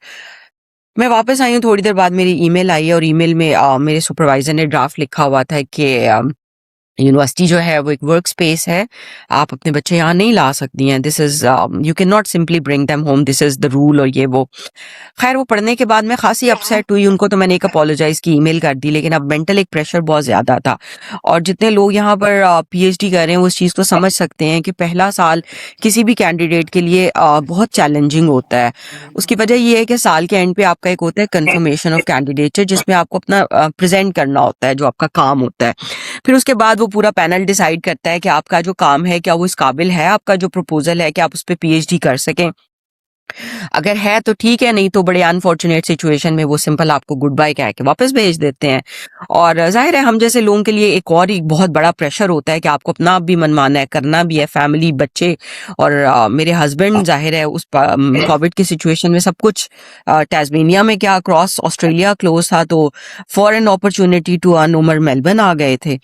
मैं वापस आई हूँ, थोड़ी देर बाद मेरी ईमेल आई है और ईमेल में मेरे सुपरवाइज़र ने ड्राफ्ट लिखा हुआ था कि यूनिवर्सिटी जो है वो एक वर्क स्पेस है, आप अपने बच्चे यहाँ नहीं ला सकती हैं, this is you can not simply bring them home, this is the rule और ये वो। खैर वो पढ़ने के बाद मैं खासी अपसेट हुई, उनको तो मैंने एक अपोलोजाइज़ की ईमेल कर दी, लेकिन अब मेंटल एक प्रेशर बहुत ज़्यादा था। और जितने लोग यहाँ पर पीएचडी कर रहे हैं वो इस चीज़ को समझ सकते हैं कि पहला साल किसी भी कैंडिडेट के लिए बहुत चैलेंजिंग होता है। उसकी वजह ये है कि साल के एंड पे आपका एक होता है कन्फर्मेशन ऑफ कैंडिडेचर, जिसमें आपको अपना प्रेजेंट करना होता है, जो आपका काम होता है। फिर उसके बाद वो पूरा पैनल डिसाइड करता है कि आपका जो काम है क्या वो इस काबिल है, आपका जो प्रपोजल है कि आप उस पर पीएचडी कर सकें। अगर है तो ठीक है, नहीं तो बड़े अनफॉर्चुनेट सिचुएशन में वो सिंपल आपको गुड बाय कह के वापस भेज देते हैं। और जाहिर है हम जैसे लोगों के लिए एक और ही बहुत बड़ा प्रेशर होता है कि आपको अपना भी मनमाना है, करना भी है, फैमिली, बच्चे। और मेरे हस्बैंड जाहिर है उस कोविड की सिचुएशन में सब कुछ टास्मेनिया में क्या क्रॉस ऑस्ट्रेलिया क्लोज था, तो for an opportunity to earn Umar Melbourne आ गए थे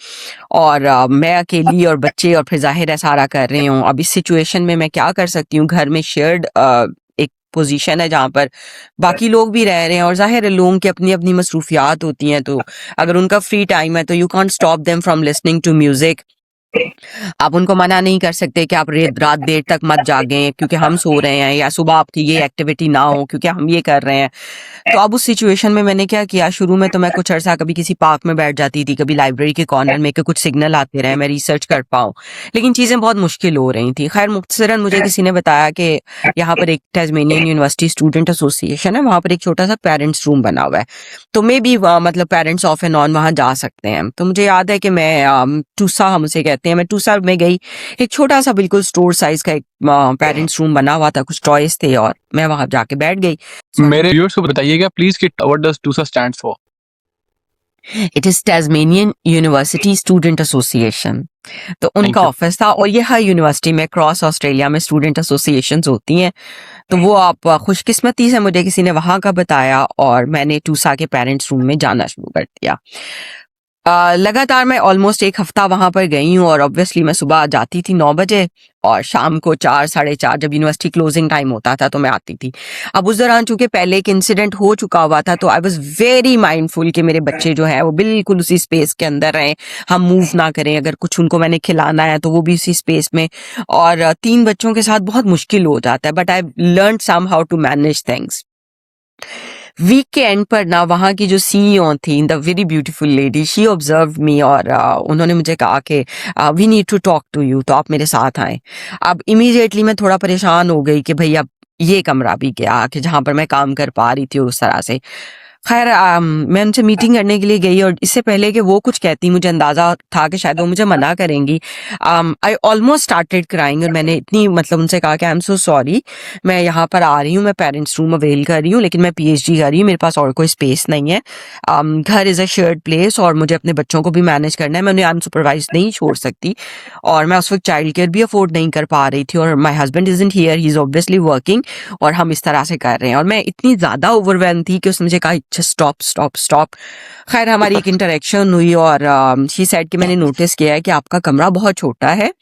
और मैं अकेली और बच्चे, और फिर जाहिर है सारा कर रही हूँ। अब इस सिचुएशन में मैं क्या कर सकती हूँ, घर में शेयर्ड एक पोजीशन है जहाँ पर बाकी लोग भी रह रहे हैं और जाहिर है लोगों की अपनी अपनी मसरूफियात होती हैं, तो अगर उनका फ्री टाइम है तो you can't stop them from listening to music. आप उनको मना नहीं कर सकते कि आप रात देर तक मत जागें क्योंकि हम सो रहे हैं, या सुबह आपकी ये एक्टिविटी ना हो क्योंकि हम ये कर रहे हैं। तो अब उस सिचुएशन में मैंने क्या किया, शुरू में तो मैं कुछ अर्सा कभी किसी पार्क में बैठ जाती थी, कभी लाइब्रेरी के कॉर्नर में, कि कुछ सिग्नल आते रहे, मैं रिसर्च कर पाऊँ, लेकिन चीज़ें बहुत मुश्किल हो रही थी। खैर मुख्तसरन मुझे किसी ने बताया कि यहाँ पर एक टास्मेनियन यूनिवर्सिटी स्टूडेंट एसोसिएशन है, वहाँ पर एक छोटा सा पेरेंट्स रूम बना हुआ है, तो मे भी मतलब पेरेंट्स ऑफ एंड ऑन वहाँ जा सकते हैं। तो मुझे याद है कि मैं टूसा, हम उसे कहते हैं, मैं टूसा में गई, एक छोटा सा बिल्कुल स्टोर साइज का एक पेरेंट्स रूम बना हुआ था, कुछ टॉयज थे और मैं वहां जाके बैठ गई। मेरे व्यूअर्स को बताइएगा प्लीज कि what does TUSA stands for. It is Tasmanian university student association. तो उनका थैंक यू। ऑफिस था, और ये हर यूनिवर्सिटी में क्रॉस ऑस्ट्रेलिया में स्टूडेंट एसोसिएशंस होती हैं। तो वो आप खुशकिस्मती से मुझे किसी ने वहां का बताया और मैंने टूसा के पेरेंट्स रूम में जाना शुरू कर दिया। लगातार मैं ऑलमोस्ट एक हफ्ता वहां पर गई हूँ, और ऑब्वियसली मैं सुबह जाती थी 9 बजे और शाम को 4 साढ़े 4 जब यूनिवर्सिटी क्लोजिंग टाइम होता था तो मैं आती थी। अब उस दौरान चूंकि पहले एक इंसिडेंट हो चुका हुआ था, तो आई वाज वेरी माइंडफुल कि मेरे बच्चे जो है वो बिल्कुल उसी स्पेस के अंदर रहें, हम मूव ना करें, अगर कुछ उनको मैंने खिलाना है तो वो भी उसी स्पेस में। और 3 बच्चों के साथ बहुत मुश्किल हो जाता है, but I learn somehow to manage things. Week के एंड पर ना वहाँ की जो सीईओ थी, the very beautiful lady, she observe me और उन्होंने मुझे कहा कि we need to talk to you, तो आप मेरे साथ आए। अब इमीडिएटली मैं थोड़ा परेशान हो गई कि भाई अब ये कमरा भी क्या कि जहाँ पर मैं काम कर पा रही थी, और उस तरह से। खैर मैं उनसे मीटिंग करने के लिए गई, और इससे पहले कि वो कुछ कहती, मुझे अंदाजा था कि शायद वो मुझे मना करेंगी। आई ऑलमोस्ट स्टार्टेड क्राइंग, और मैंने इतनी मतलब उनसे कहा कि आई एम सो सॉरी, मैं यहाँ पर आ रही हूँ, मैं पेरेंट्स रूम अवेल कर रही हूँ, लेकिन मैं पीएचडी कर रही हूँ, मेरे पास और कोई स्पेस नहीं है। घर इज़ अ शेयर्ड प्लेस और मुझे अपने बच्चों को भी मैनेज करना है, मैं उन्हें अनसुपरवाइज नहीं छोड़ सकती, और मैं उस वक्त चाइल्ड केयर भी अफोर्ड नहीं कर पा रही थी, और my husband isn't here, he is obviously working, और हम इस तरह से कर रहे हैं। और मैं इतनी ज़्यादा ओवरवेल्म थी कि उसने मुझे कहा स्टॉप स्टॉप स्टॉप। खैर हमारी एक इंटरेक्शन हुई, और शी सेड कि मैंने नोटिस किया है कि आपका कमरा बहुत छोटा है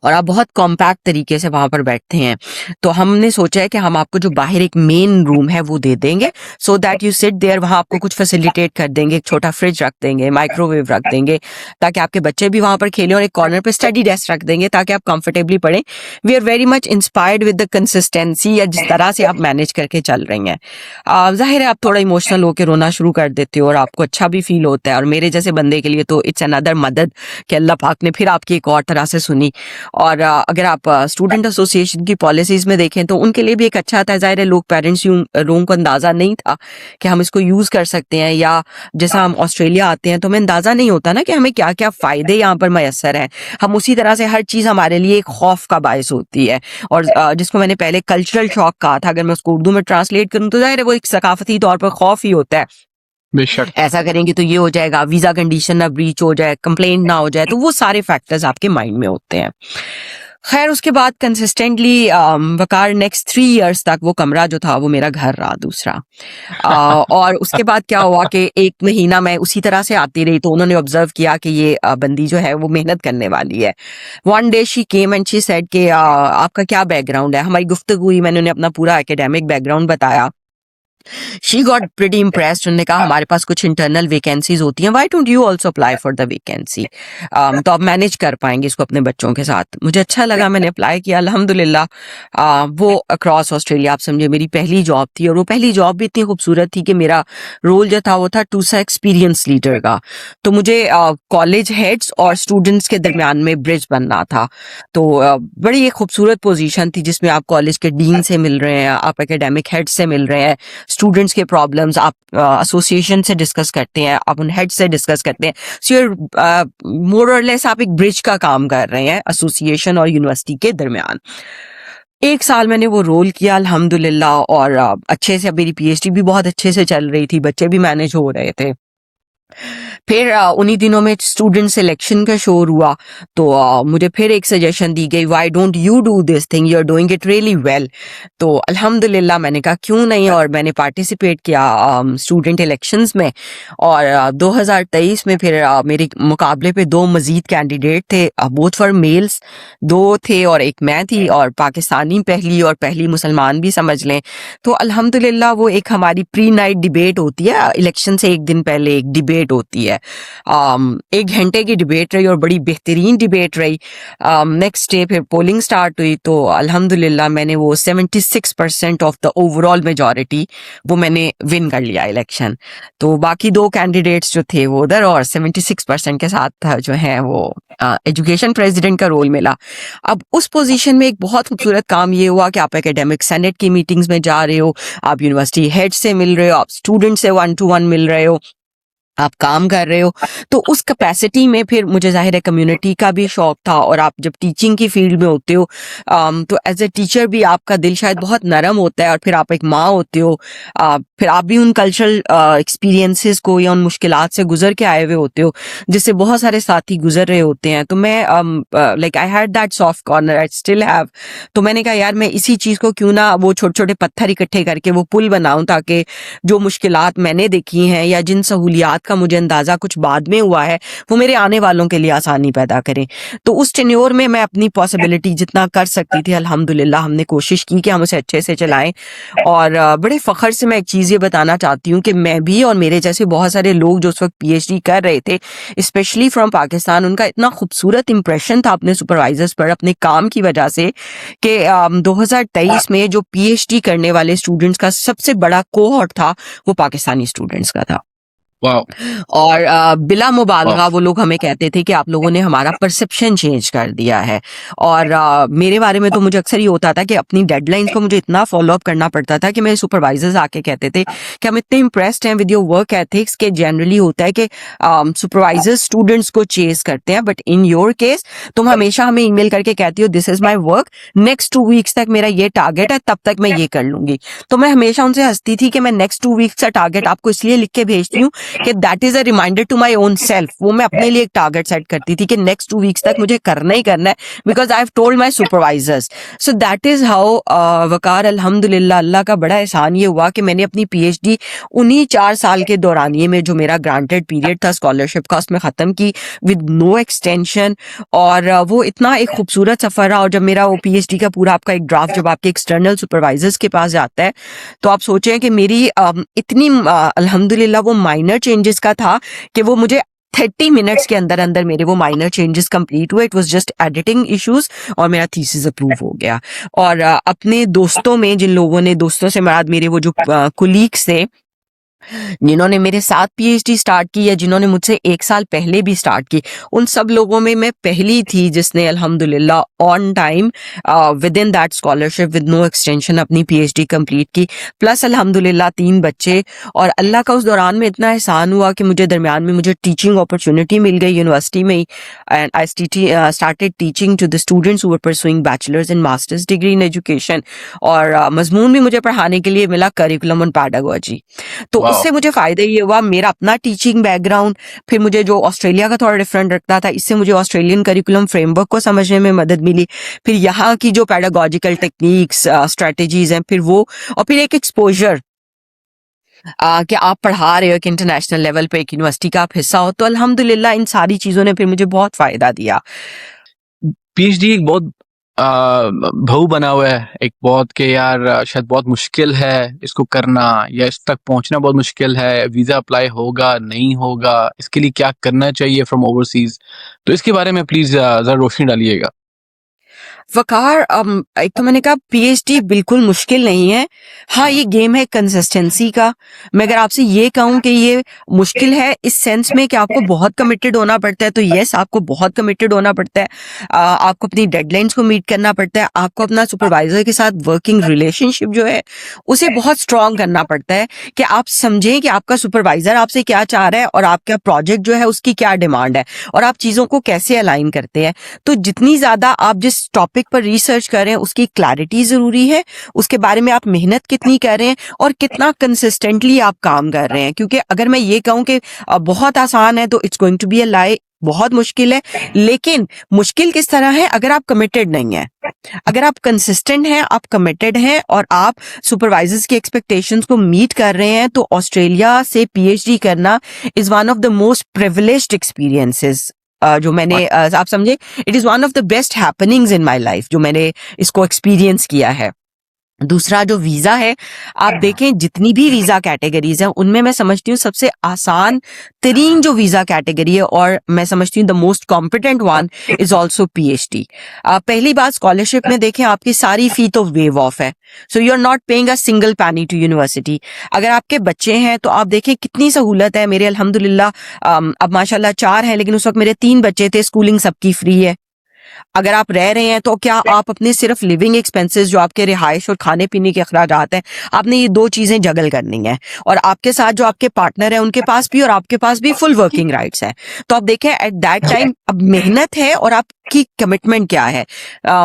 और आप बहुत कॉम्पैक्ट तरीके से वहां पर बैठते हैं, तो हमने सोचा है कि हम आपको जो बाहर एक मेन रूम है वो दे देंगे, so that you sit there, वहां आपको कुछ फैसिलिटेट कर देंगे, एक छोटा फ्रिज रख देंगे, माइक्रोवेव रख देंगे, ताकि आपके बच्चे भी वहां पर खेलें, और एक कॉर्नर पे स्टडी डेस्क रख देंगे ताकि आप कंफर्टेबली पढ़ें। We are very much inspired with the consistency, या जिस तरह से आप मैनेज करके चल रही हैं। जाहिर है आप थोड़ा इमोशनल होकर रोना शुरू कर देते हो और आपको अच्छा भी फील होता है, और मेरे जैसे बंदे के लिए तो इट्स अनदर मदद कि अल्लाह पाक ने फिर आपकी एक और तरह से सुनी। और अगर आप स्टूडेंट एसोसिएशन की पॉलिसीज में देखें तो उनके लिए भी एक अच्छा था। ज़ाहिर है लोग पेरेंट्स लोगों को अंदाज़ा नहीं था कि हम इसको यूज़ कर सकते हैं, या जैसा हम ऑस्ट्रेलिया आते हैं तो हमें अंदाज़ा नहीं होता ना कि हमें क्या क्या फ़ायदे यहाँ पर मैसर हैं। हम उसी तरह से हर चीज़ हमारे लिए एक खौफ का बायस होती है, और जिसको मैंने पहले कल्चरल शॉक कहा था, अगर मैं उसको उर्दू में ट्रांसलेट करूँ तो ज़ाहिर है वो एक सकाफती तौर पर खौफ ही होता है। बेशक। ऐसा करेंगे तो ये हो जाएगा, वीज़ा कंडीशन ना ब्रीच हो जाए, कंप्लेंट ना हो जाए, तो वो सारे फैक्टर्स आपके माइंड में होते हैं। खैर उसके बाद कंसिस्टेंटली वकार नेक्स्ट 3 इयर्स तक वो कमरा जो था वो मेरा घर रहा दूसरा। और उसके बाद क्या हुआ कि 1 महीना मैं उसी तरह से आती रही, तो उन्होंने ऑब्जर्व किया कि ये बंदी जो है वो मेहनत करने वाली है। One day she came and she said कि आपका क्या बैकग्राउंड है। हमारी गुफ्तगू हुई, मैंने उन्हें अपना पूरा एकेडमिक बैकग्राउंड बताया। She got pretty impressed. उन्होंने कहा हमारे पास कुछ इंटरनल वैकेंसीज होती हैं, why don't you also apply for the vacancy, तो आप मैनेज कर पाएंगे इसको अपने बच्चों के साथ। मुझे अच्छा लगा, मैंने अप्लाई किया। अल्हम्दुलिल्लाह वो अक्रॉस ऑस्ट्रेलिया आप समझे मेरी पहली जॉब थी, और वो पहली जॉब भी इतनी खूबसूरत थी कि मेरा रोल जो था वो था टूसा एक्सपीरियंस लीडर का। तो मुझे कॉलेज हेड्स और स्टूडेंट्स के दरमियान में ब्रिज बनना था। तो बड़ी एक खूबसूरत पोजीशन थी जिसमें आप कॉलेज के डीन से मिल रहे हैं, आप एकेडमिक हेड से मिल रहे हैं, स्टूडेंट्स के प्रॉब्लम्स आप एसोसिएशन से डिस्कस करते हैं, आप उन हेड से डिस्कस करते हैं। सो you're मोर और लेस आप एक ब्रिज का काम कर रहे हैं एसोसिएशन और यूनिवर्सिटी के दरमियान। 1 साल मैंने वो रोल किया अल्हम्दुलिल्लाह, और अच्छे से मेरी पीएचडी भी बहुत अच्छे से चल रही थी, बच्चे भी मैनेज हो रहे थे। फिर उन्हीं दिनों में स्टूडेंट सिलेक्शन का शोर हुआ, तो मुझे फिर एक सजेशन दी गई, why don't you do this thing, you are doing it really well. तो अल्हम्दुलिल्लाह मैंने कहा क्यों नहीं, और मैंने पार्टिसिपेट किया स्टूडेंट इलेक्शंस में। और 2023 में फिर मेरे मुकाबले पे 2 मजीद कैंडिडेट थे, बोथ फॉर मेल्स, 2 थे और एक मैं थी, और पाकिस्तानी पहली और पहली मुसलमान भी समझ लें। तो अल्हम्दुलिल्लाह वो एक हमारी प्री नाइट डिबेट होती है, इलेक्शन से एक दिन पहले एक डिबेट होती है। 1 घंटे की डिबेट रही और बड़ी बेहतरीन डिबेट रही। नेक्स्ट डे फिर पोलिंग स्टार्ट हुई, तो अल्हम्दुलिल्लाह मैंने वो 76% ऑफ द ओवरऑल मेजॉरिटी वो मैंने विन कर लिया इलेक्शन। तो बाकी 2 कैंडिडेट्स जो थे वो उधर, और 76% के साथ जो है वो एजुकेशन प्रेसिडेंट का रोल मिला। अब उस पोजीशन में एक बहुत खूबसूरत काम ये हुआ कि आप एकेडमिक सेनेट की मीटिंग्स में जा रहे हो, आप यूनिवर्सिटी हेड से मिल रहे हो, आप स्टूडेंट से 1 to 1 मिल रहे हो, आप काम कर रहे हो। तो उस कैपेसिटी में फिर मुझे जाहिर है कम्युनिटी का भी शौक था, और आप जब टीचिंग की फील्ड में होते हो तो एज ए टीचर भी आपका दिल शायद बहुत नरम होता है, और फिर आप एक माँ होते हो, फिर आप भी उन कल्चरल एक्सपीरियंसेस को या उन मुश्किलात से गुजर के आए हुए होते हो जिससे बहुत सारे साथी गुजर रहे होते हैं। तो मैं like I had that soft corner, I still have. तो मैंने कहा यार मैं इसी चीज़ को क्यों ना वो छोटे छोटे पत्थर इकट्ठे करके वो पुल बनाऊं, ताकि जो मुश्किलात मैंने देखी हैं या जिन सहूलियात का मुझे अंदाजा कुछ बाद में हुआ है वो मेरे आने वालों के लिए आसानी पैदा करें। तो उस टेन्योर में मैं अपनी पॉसिबिलिटी जितना कर सकती थी अल्हम्दुलिल्लाह हमने कोशिश की कि हम उसे अच्छे से चलाएं। और बड़े फख्र से मैं एक चीज़ ये बताना चाहती हूँ कि मैं भी और मेरे जैसे बहुत सारे लोग जो उस वक्त पीएचडी कर रहे थे स्पेशली फ्रॉम पाकिस्तान, उनका इतना खूबसूरत इंप्रेशन था अपने सुपरवाइजर्स पर अपने काम की वजह से कि 2023 में जो पीएचडी करने वाले स्टूडेंट्स का सबसे बड़ा कोहॉर्ट था वो पाकिस्तानी स्टूडेंट्स का था। वाह, और बिला मुबालगा वाह, वो लोग हमें कहते थे कि आप लोगों ने हमारा परसेप्शन चेंज कर दिया है। और मेरे बारे में तो मुझे अक्सर ये होता था कि अपनी डेडलाइंस को मुझे इतना फॉलो अप करना पड़ता था कि मेरे सुपरवाइजर्स आके कहते थे कि हम इतने इम्प्रेस्ड हैं विद योर वर्क एथिक्स के जनरली होता है कि सुपरवाइजर्स स्टूडेंट्स को चेज करते हैं, बट इन योर केस तुम हमेशा हमें ईमेल करके कहती हो this is my work, next 2 weeks तक मेरा ये टारगेट है, तब तक मैं ये कर लूंगी। तो मैं हमेशा उनसे हंसती थी कि मैं नेक्स्ट 2 वीक्स का टारगेट आपको इसलिए लिख के भेजती हूँ कि that is a reminder to my own self. वो मैं अपने लिए एक टारगेट सेट करती थी कि नेक्स्ट 2 वीक्स तक मुझे करना ही करना है, because I have told my supervisors. So that is how Waqar अल्हम्दुलिल्लाह अल्लाह का बड़ा एहसान ये हुआ कि मैंने अपनी पीएचडी उन्हीं 4 साल के दौरानिए में जो मेरा ग्रांटेड पीरियड था स्कॉलरशिप का उसमें ख़त्म की विद नो एक्सटेंशन। और वो इतना एक खूबसूरत सफ़र रहा। और जब मेरा वो पीएचडी का पूरा आपका एक ड्राफ्ट जब आपके एक्सटर्नल सुपरवाइजर्स के पास जाता है तो आप सोचें कि मेरी इतनी अल्हम्दुलिल्लाह वो माइनर चेंजेस का था कि वो मुझे 30 मिनट्स के अंदर अंदर मेरे वो माइनर चेंजेस कंप्लीट हुए। It was just editing issues और मेरा थीसिस अप्रूव हो गया। और अपने दोस्तों में जिन लोगों ने, दोस्तों से मुराद मेरे वो जो कुलीग्स थे जिन्होंने मेरे साथ पीएचडी स्टार्ट की या जिन्होंने मुझसे 1 साल पहले भी स्टार्ट की, उन सब लोगों में मैं पहली थी जिसने अल्हम्दुलिल्लाह on time within that scholarship with no extension अपनी पीएचडी कंप्लीट की। प्लस अल्हम्दुलिल्लाह 3 बच्चे। और अल्लाह का उस दौरान में इतना एहसान हुआ कि मुझे दरमियान में मुझे टीचिंग अपॉर्चुनिटी मिल गई यूनिवर्सिटी में ही, and I started teaching to the students who were pursuing bachelors and masters degree in education. और मजमून भी मुझे पढ़ाने के लिए मिला करिकुलम ऑन पैडागोजी। तो वाह, इससे मुझे फ़ायदा ये हुआ, मेरा अपना टीचिंग बैकग्राउंड, फिर मुझे जो ऑस्ट्रेलिया का थोड़ा डिफरेंट लगता था, इससे मुझे ऑस्ट्रेलियन करिकुलम फ्रेमवर्क को समझने में मदद मिली। फिर यहाँ की जो पेडागॉजिकल टेक्निक्स, स्ट्रैटेजीज़ हैं, फिर वो, और फिर एक एक्सपोज़र कि आप पढ़ा रहे हो, कि इंटरनेशनल लेवल पे एक यूनिवर्सिटी का आप हिस्सा हो, तो अल्हम्दुलिल्लाह इन सारी चीज़ों ने फिर मुझे बहुत फ़ायदा दिया। पीएचडी एक बहुत भव बना हुआ है, एक बहुत के यार शायद बहुत मुश्किल है इसको करना, या इस तक पहुंचना बहुत मुश्किल है, वीजा अप्लाई होगा नहीं होगा, इसके लिए क्या करना चाहिए फ्रॉम ओवरसीज, तो इसके बारे में प्लीज जरा रोशनी डालिएगा। वकार, एक तो मैंने कहा पीएचडी बिल्कुल मुश्किल नहीं है। हाँ, ये गेम है कंसिस्टेंसी का। मैं अगर आपसे ये कहूँ कि ये मुश्किल है इस सेंस में कि आपको बहुत कमिटेड होना पड़ता है, तो यस, आपको बहुत कमिटेड होना पड़ता है। आपको अपनी डेडलाइंस को मीट करना पड़ता है। आपको अपना सुपरवाइजर के साथ वर्किंग रिलेशनशिप जो है उसे बहुत स्ट्रांग करना पड़ता है, कि आप समझें कि आपका सुपरवाइजर आपसे क्या चाह रहा है और आपका प्रोजेक्ट जो है उसकी क्या डिमांड है, और आप चीज़ों को कैसे अलाइन करते हैं। तो जितनी ज़्यादा आप जिस टॉपिक पर रिसर्च कर रहे हैं उसकी क्लैरिटी ज़रूरी है, उसके बारे में आप मेहनत कितनी कर रहे हैं और कितना कंसिस्टेंटली आप काम कर रहे हैं। क्योंकि अगर मैं ये कहूँ कि बहुत आसान है, तो it's going to be a lie, बहुत मुश्किल है। लेकिन मुश्किल किस तरह है, अगर आप कमिटेड नहीं हैं, अगर आप कंसिस्टेंट हैं, आप कमिटेड हैं और आप सुपरवाइजर्स की एक्सपेक्टेशंस को मीट कर रहे हैं, तो ऑस्ट्रेलिया से पीएचडी करना is one of the most privileged experiences जो मैंने आप समझे, it is one of the best happenings in my life जो मैंने इसको एक्सपीरियंस किया है। दूसरा जो वीजा है, आप देखें जितनी भी वीजा कैटेगरीज हैं उनमें मैं समझती हूँ सबसे आसान तरीन जो वीजा कैटेगरी है, और मैं समझती हूँ the most competent one is also PhD. पहली बात, स्कॉलरशिप में देखें आपकी सारी फी तो वेव ऑफ है, so you are not paying a single penny to university. अगर आपके बच्चे हैं तो आप देखें कितनी सहूलत है। मेरे अल्हम्दुलिल्लाह अब माशाल्लाह 4 हैं, लेकिन उस वक्त मेरे 3 बच्चे थे, स्कूलिंग सबकी फ्री है। अगर आप रह रहे हैं तो क्या आप अपने सिर्फ लिविंग एक्सपेंसेस, जो आपके रिहाइश और खाने पीने के अखराजात हैं, आपने ये 2 चीजें जगल करनी है, और आपके साथ जो आपके पार्टनर है उनके पास भी और आपके पास भी फुल वर्किंग राइट्स हैं। तो आप देखें एट दैट टाइम अब मेहनत है और आपकी कमिटमेंट क्या है।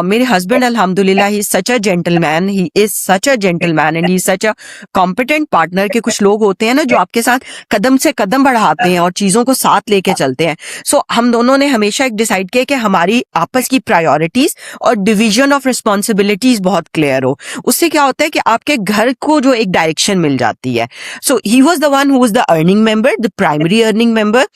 मेरे हस्बैंड अल्हम्दुलिल्लाह he such a gentleman, he is such a gentleman and he such a competent partner. के कुछ लोग होते हैं ना जो आपके साथ कदम से कदम बढ़ाते हैं और चीजों को साथ लेके चलते हैं। सो हम दोनों ने हमेशा एक डिसाइड किया कि हमारी आपस की प्रायोरिटीज और डिवीजन ऑफ रिस्पॉन्सिबिलिटीज बहुत क्लियर हो। उससे क्या होता है कि आपके घर को जो एक डायरेक्शन मिल जाती है। So he was the one who was the earning member, the primary earning member.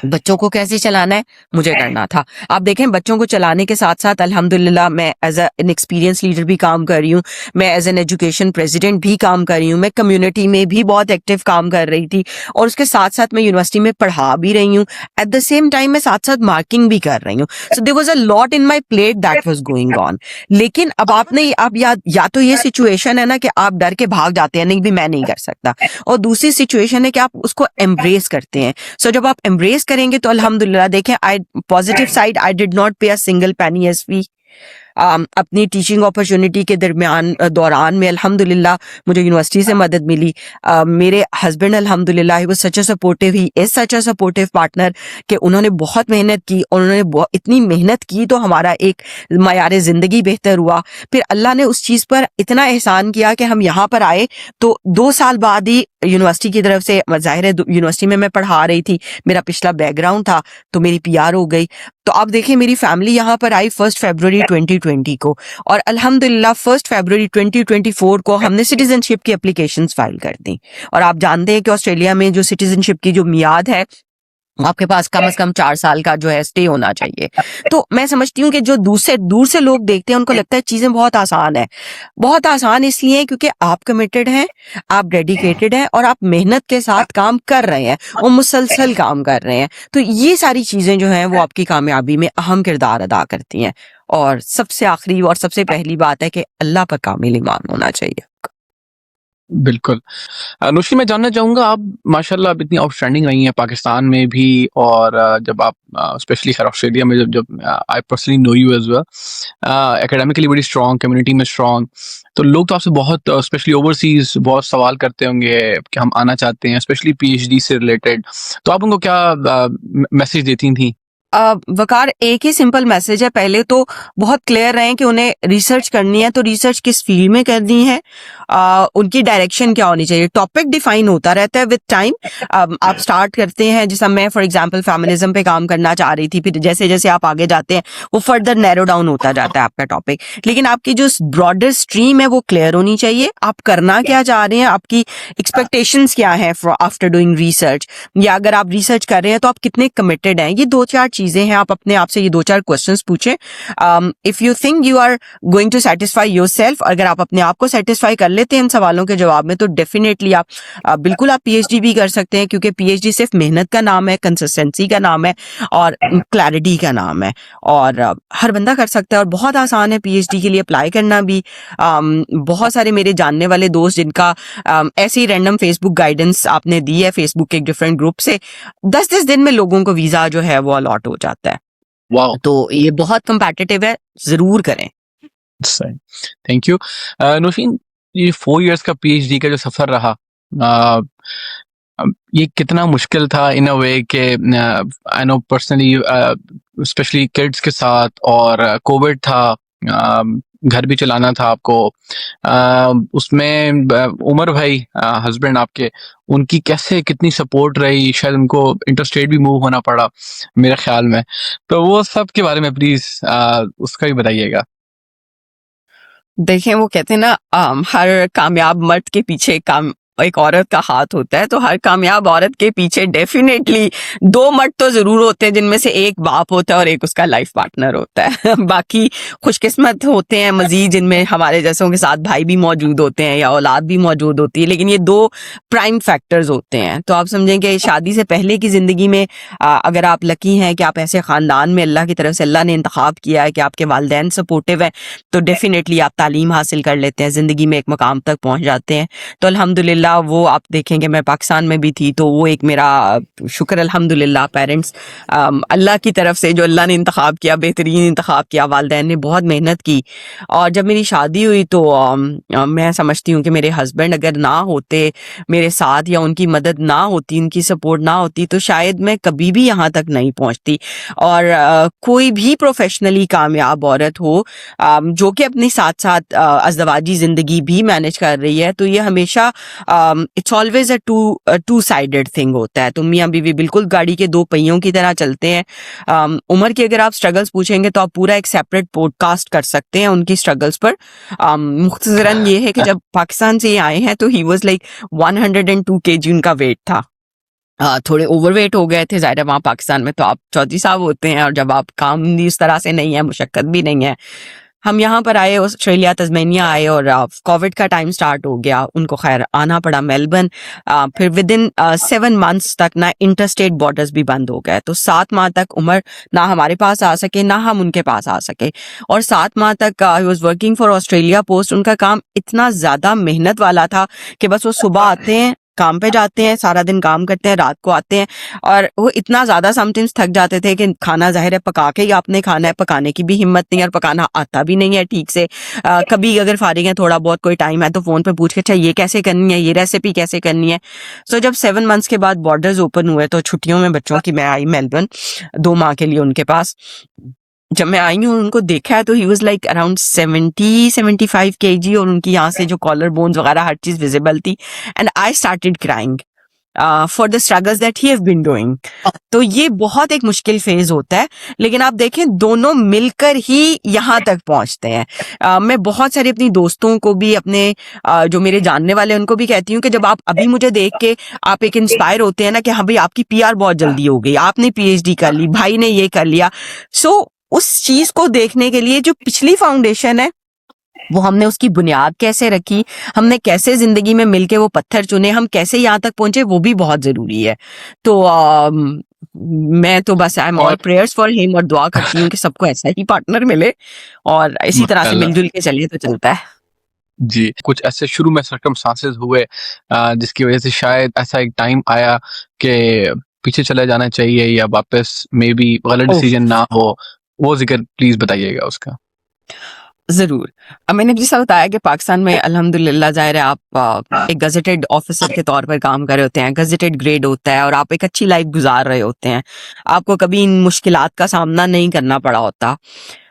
बच्चों को कैसे चलाना है मुझे करना था। आप देखें बच्चों को चलाने के साथ साथ अल्हम्दुलिल्लाह मैं एज एन एक्सपीरियंस लीडर भी काम कर रही हूँ, मैं एज एन एजुकेशन प्रेसिडेंट भी काम कर रही हूँ, मैं कम्युनिटी में भी बहुत एक्टिव काम कर रही थी, और उसके साथ साथ मैं यूनिवर्सिटी में पढ़ा भी रही हूँ। एट द सेम टाइम मैं साथ साथ मार्किंग भी कर रही हूँ। So there was a lot in my plate that was going on. लेकिन अब आपने अब या तो ये सिचुएशन है ना कि आप डर के भाग जाते हैं, नहीं भी मैं नहीं कर सकता, और दूसरी सिचुएशन है कि आप उसको एम्ब्रेस करते हैं। सो जब आप एम्ब्रेस करेंगे तो अल्हम्दुलिल्लाह देखें, I positive side, I did not pay a single penny as फी। अपनी टीचिंग अपॉर्चुनिटी के दौरान में अल्हम्दुलिल्लाह मुझे यूनिवर्सिटी से मदद मिली। मेरे हस्बैंड अल्हम्दुलिल्लाह he was such a supportive, he is such a supportive partner, कि उन्होंने बहुत मेहनत की, और उन्होंने इतनी मेहनत की तो हमारा एक मयार ज़िंदगी बेहतर हुआ। फिर अल्लाह ने उस चीज़ पर इतना एहसान किया कि हम यहाँ पर आए तो 2 साल बाद ही यूनिवर्सिटी की तरफ से, ज़ाहिर है यूनिवर्सिटी में मैं पढ़ा रही थी, मेरा पिछला बैकग्राउंड था, तो मेरी पीआर हो गई। तो आप देखिए मेरी फैमिली यहाँ पर आई 1 फरवरी 2020 को, और अल्हम्दुलिल्लाह 1 फरवरी 2024 को हमने सिटीजनशिप की एप्लीकेशंस फाइल कर दी। और आप जानते हैं कि ऑस्ट्रेलिया में जो सिटीजनशिप की जो मियाद है, आपके पास कम से कम 4 साल का जो है स्टे होना चाहिए। तो मैं समझती हूँ कि जो दूर से लोग देखते हैं उनको लगता है चीजें बहुत आसान है। बहुत आसान इसलिए है क्योंकि आप कमिटेड हैं, आप डेडिकेटेड हैं, और आप मेहनत के साथ काम कर रहे हैं और मुसलसल काम कर रहे हैं। तो ये सारी चीजें जो हैं वो आपकी कामयाबी में अहम किरदार अदा करती हैं। और सबसे आखिरी और सबसे पहली बात है कि अल्लाह पर कामिल ईमान होना चाहिए। बिल्कुल। अनुश्री, मैं जानना चाहूँगा, आप माशाल्लाह आप इतनी आउटस्टैंडिंग रही हैं पाकिस्तान में भी, और जब आप स्पेशली खैर ऑस्ट्रेलिया में जब I personally know you as well, academically बड़ी स्ट्रॉन्ग, कम्युनिटी में स्ट्रॉन्ग, तो लोग तो आपसे बहुत स्पेशली ओवरसीज़ बहुत सवाल करते होंगे कि हम आना चाहते हैं, स्पेशली पीएचडी से रिलेटेड, तो आप उनको क्या मैसेज देती थी? वकार एक ही सिंपल मैसेज है, पहले तो बहुत क्लियर रहें कि उन्हें रिसर्च करनी है तो रिसर्च किस फील्ड में करनी है, उनकी डायरेक्शन क्या होनी चाहिए। टॉपिक डिफाइन होता रहता है विद टाइम। आप स्टार्ट करते हैं, जैसा मैं फॉर एग्जांपल फेमिनिज्म पे काम करना चाह रही थी, फिर जैसे जैसे आप आगे जाते हैं वो फर्दर नैरो डाउन होता जाता है आपका टॉपिक, लेकिन आपकी जो ब्रॉडर स्ट्रीम है वो क्लियर होनी चाहिए। आप करना क्या चाह रहे हैं, आपकी एक्सपेक्टेशंस क्या है आफ्टर डूइंग रिसर्च, या अगर आप रिसर्च कर रहे हैं तो आप कितने कमिटेड हैं। ये दो चार चीजें हैं, आप अपने आप से ये दो चार क्वेश्चंस पूछें। If you think you are going to satisfy yourself, अगर आप अपने आप को सेटिस्फाई कर लेते हैं इन सवालों के जवाब में, तो डेफिनेटली आप बिल्कुल आप पीएचडी भी कर सकते हैं, क्योंकि पीएचडी सिर्फ मेहनत का नाम है, कंसिस्टेंसी का नाम है और क्लैरिटी का नाम है, और हर बंदा कर सकता है और बहुत आसान है पीएचडी के लिए अप्लाई करना भी। बहुत सारे मेरे जानने वाले दोस्त जिनका ऐसे ही रैंडम फेसबुक गाइडेंस आपने दी है फेसबुक के एक डिफरेंट ग्रुप से, 10-10 दिन में लोगों को वीजा जो है वो अलॉट हो जाता है। वाह, तो ये बहुत कंपेटिटिव है, जरूर करें। सही, थैंक यू। नौशीन, ये 4 इयर्स का पीएचडी का जो सफर रहा, ये कितना मुश्किल था इन अ वे के, I know personally specially kids के साथ, और कोविड था, घर भी चलाना था आपको, उसमें उमर भाई हस्बैंड आपके, उनकी कैसे कितनी सपोर्ट रही, शायद उनको इंटरस्टेट भी मूव होना पड़ा मेरे ख्याल में, तो वो सब के बारे में प्लीज उसका भी बताइएगा। देखें, वो कहते हैं ना, हर कामयाब मर्द के पीछे एक औरत का हाथ होता है, तो हर कामयाब औरत के पीछे डेफिनेटली 2 मर्द तो जरूर होते हैं, जिनमें से एक बाप होता है और एक उसका लाइफ पार्टनर होता है। बाकी खुशकिस्मत होते हैं मजीद, जिनमें हमारे जैसों के साथ भाई भी मौजूद होते हैं या औलाद भी मौजूद होती है, लेकिन ये 2 प्राइम फैक्टर्स होते हैं। तो आप समझें कि शादी से पहले की जिंदगी में अगर आप लकी हैं कि आप ऐसे खानदान में अल्लाह की तरफ से अल्लाह ने इंतखाब किया है कि आपके वालिदैन सपोर्टिव हैं, तो डेफिनेटली आप तालीम हासिल कर लेते हैं, जिंदगी में एक मकाम तक पहुंच जाते हैं। तो अल्हम्दुलिल्लाह वो आप देखेंगे, मैं पाकिस्तान में भी थी, तो वो एक मेरा शुक्र अल्हम्दुलिल्लाह पेरेंट्स, अल्लाह की तरफ से जो अल्लाह ने इंतखाब किया, बेहतरीन इंतखाब किया, वालिदैन ने बहुत मेहनत की। और जब मेरी शादी हुई तो मैं समझती हूँ कि मेरे हस्बैंड अगर ना होते मेरे साथ, या उनकी मदद ना होती, उनकी सपोर्ट ना होती, तो शायद मैं कभी भी यहाँ तक नहीं पहुँचती। और कोई भी प्रोफेशनली कामयाब औरत हो जो कि अपने साथ साथ अज़दवाजी जिंदगी भी मैनेज कर रही है, तो ये हमेशा it's always a two sided thing होता है। तो मियाँ बीवी बिल्कुल गाड़ी के 2 पहियों की तरह चलते हैं। उमर की अगर आप स्ट्रगल्स पूछेंगे तो आप पूरा एक सेपरेट पॉडकास्ट कर सकते हैं उनकी स्ट्रगल्स पर। मुख्तसरन ये है कि जब पाकिस्तान से ये आए हैं तो ही वाज लाइक 102 kg उनका वेट था। थोड़े ओवरवेट हो गए थे, ज़ाहिर है वहाँ पाकिस्तान में तो आप चौधरी साहब होते हैं, और जब आप काम भी उस तरह से नहीं है, मुशक्कत भी नहीं है। हम यहाँ पर आए, ऑस्ट्रेलिया तस्मेनिया आए, और कोविड का टाइम स्टार्ट हो गया, उनको खैर आना पड़ा मेलबर्न। फिर विद इन 7 मंथ्स तक ना इंटरस्टेट बॉर्डर्स भी बंद हो गए, तो 7 माह तक उमर ना हमारे पास आ सके ना हम उनके पास आ सके। और 7 माह तक he was working for Australia post. उनका काम इतना ज़्यादा मेहनत वाला था कि बस वो सुबह आते हैं, काम पे जाते हैं, सारा दिन काम करते हैं, रात को आते हैं, और वो इतना ज्यादा समटाइम्स थक जाते थे कि खाना जाहिर है पका के ही आपने खाना है, पकाने की भी हिम्मत नहीं है और पकाना आता भी नहीं है ठीक से। कभी अगर फारिग है, थोड़ा बहुत कोई टाइम है, तो फोन पे पूछ के अच्छा ये कैसे करनी है, ये रेसिपी कैसे करनी है। सो जब 7 मंथ्स के बाद बॉर्डर्स ओपन हुए तो छुट्टियों में बच्चों की मैं आई मेलबर्न 2 माह के लिए उनके पास। जब मैं आई हूँ उनको देखा है तो he was like around 70-75 kg, और उनकी यहाँ से जो कॉलर बोन्स वगैरह हर चीज विजिबल थी, and I started crying for the struggles that he have been doing. तो ये बहुत एक मुश्किल फेज होता है, लेकिन आप देखें दोनों मिलकर ही यहाँ तक पहुंचते हैं। मैं बहुत सारे अपनी दोस्तों को भी, अपने जो मेरे जानने वाले हैं उनको भी कहती हूँ कि जब आप अभी मुझे देख के आप एक इंस्पायर होते हैं ना कि हाँ भाई आपकी पीआर बहुत जल्दी हो गई, आपने पीएचडी कर ली, भाई ने ये कर लिया, सो उस चीज को देखने के लिए जो पिछली फाउंडेशन है वो हमने उसकी बुनियाद कैसे रखी, हमने कैसे जिंदगी में मिलके वो पत्थर चुने, हम कैसे यहाँ तक पहुंचे, वो भी बहुत जरूरी है। तो मैं तो बस I am all prayers for him, और दुआ करती हूँ कि सबको ऐसा ही पार्टनर मिले और इसी तरह से मिलजुल के चलिए तो चलता है। जी, कुछ ऐसे शुरू में सर्कमस्टांसेस हुए जिसकी वजह से शायद ऐसा एक टाइम आया कि पीछे चले जाना चाहिए या वापस मे बी गलत डिसीजन ना हो, वो जिक्र प्लीज बताइएगा उसका। ज़रूर। मैंने जैसा बताया कि पाकिस्तान में अल्हम्दुलिल्लाह ज़ाहिर है आप एक गज़ेटेड ऑफ़िसर के तौर पर काम कर रहे होते हैं, गज़ेटेड ग्रेड होता है और आप एक अच्छी लाइफ़ गुज़ार रहे होते हैं। आपको कभी इन मुश्किलात का सामना नहीं करना पड़ा होता।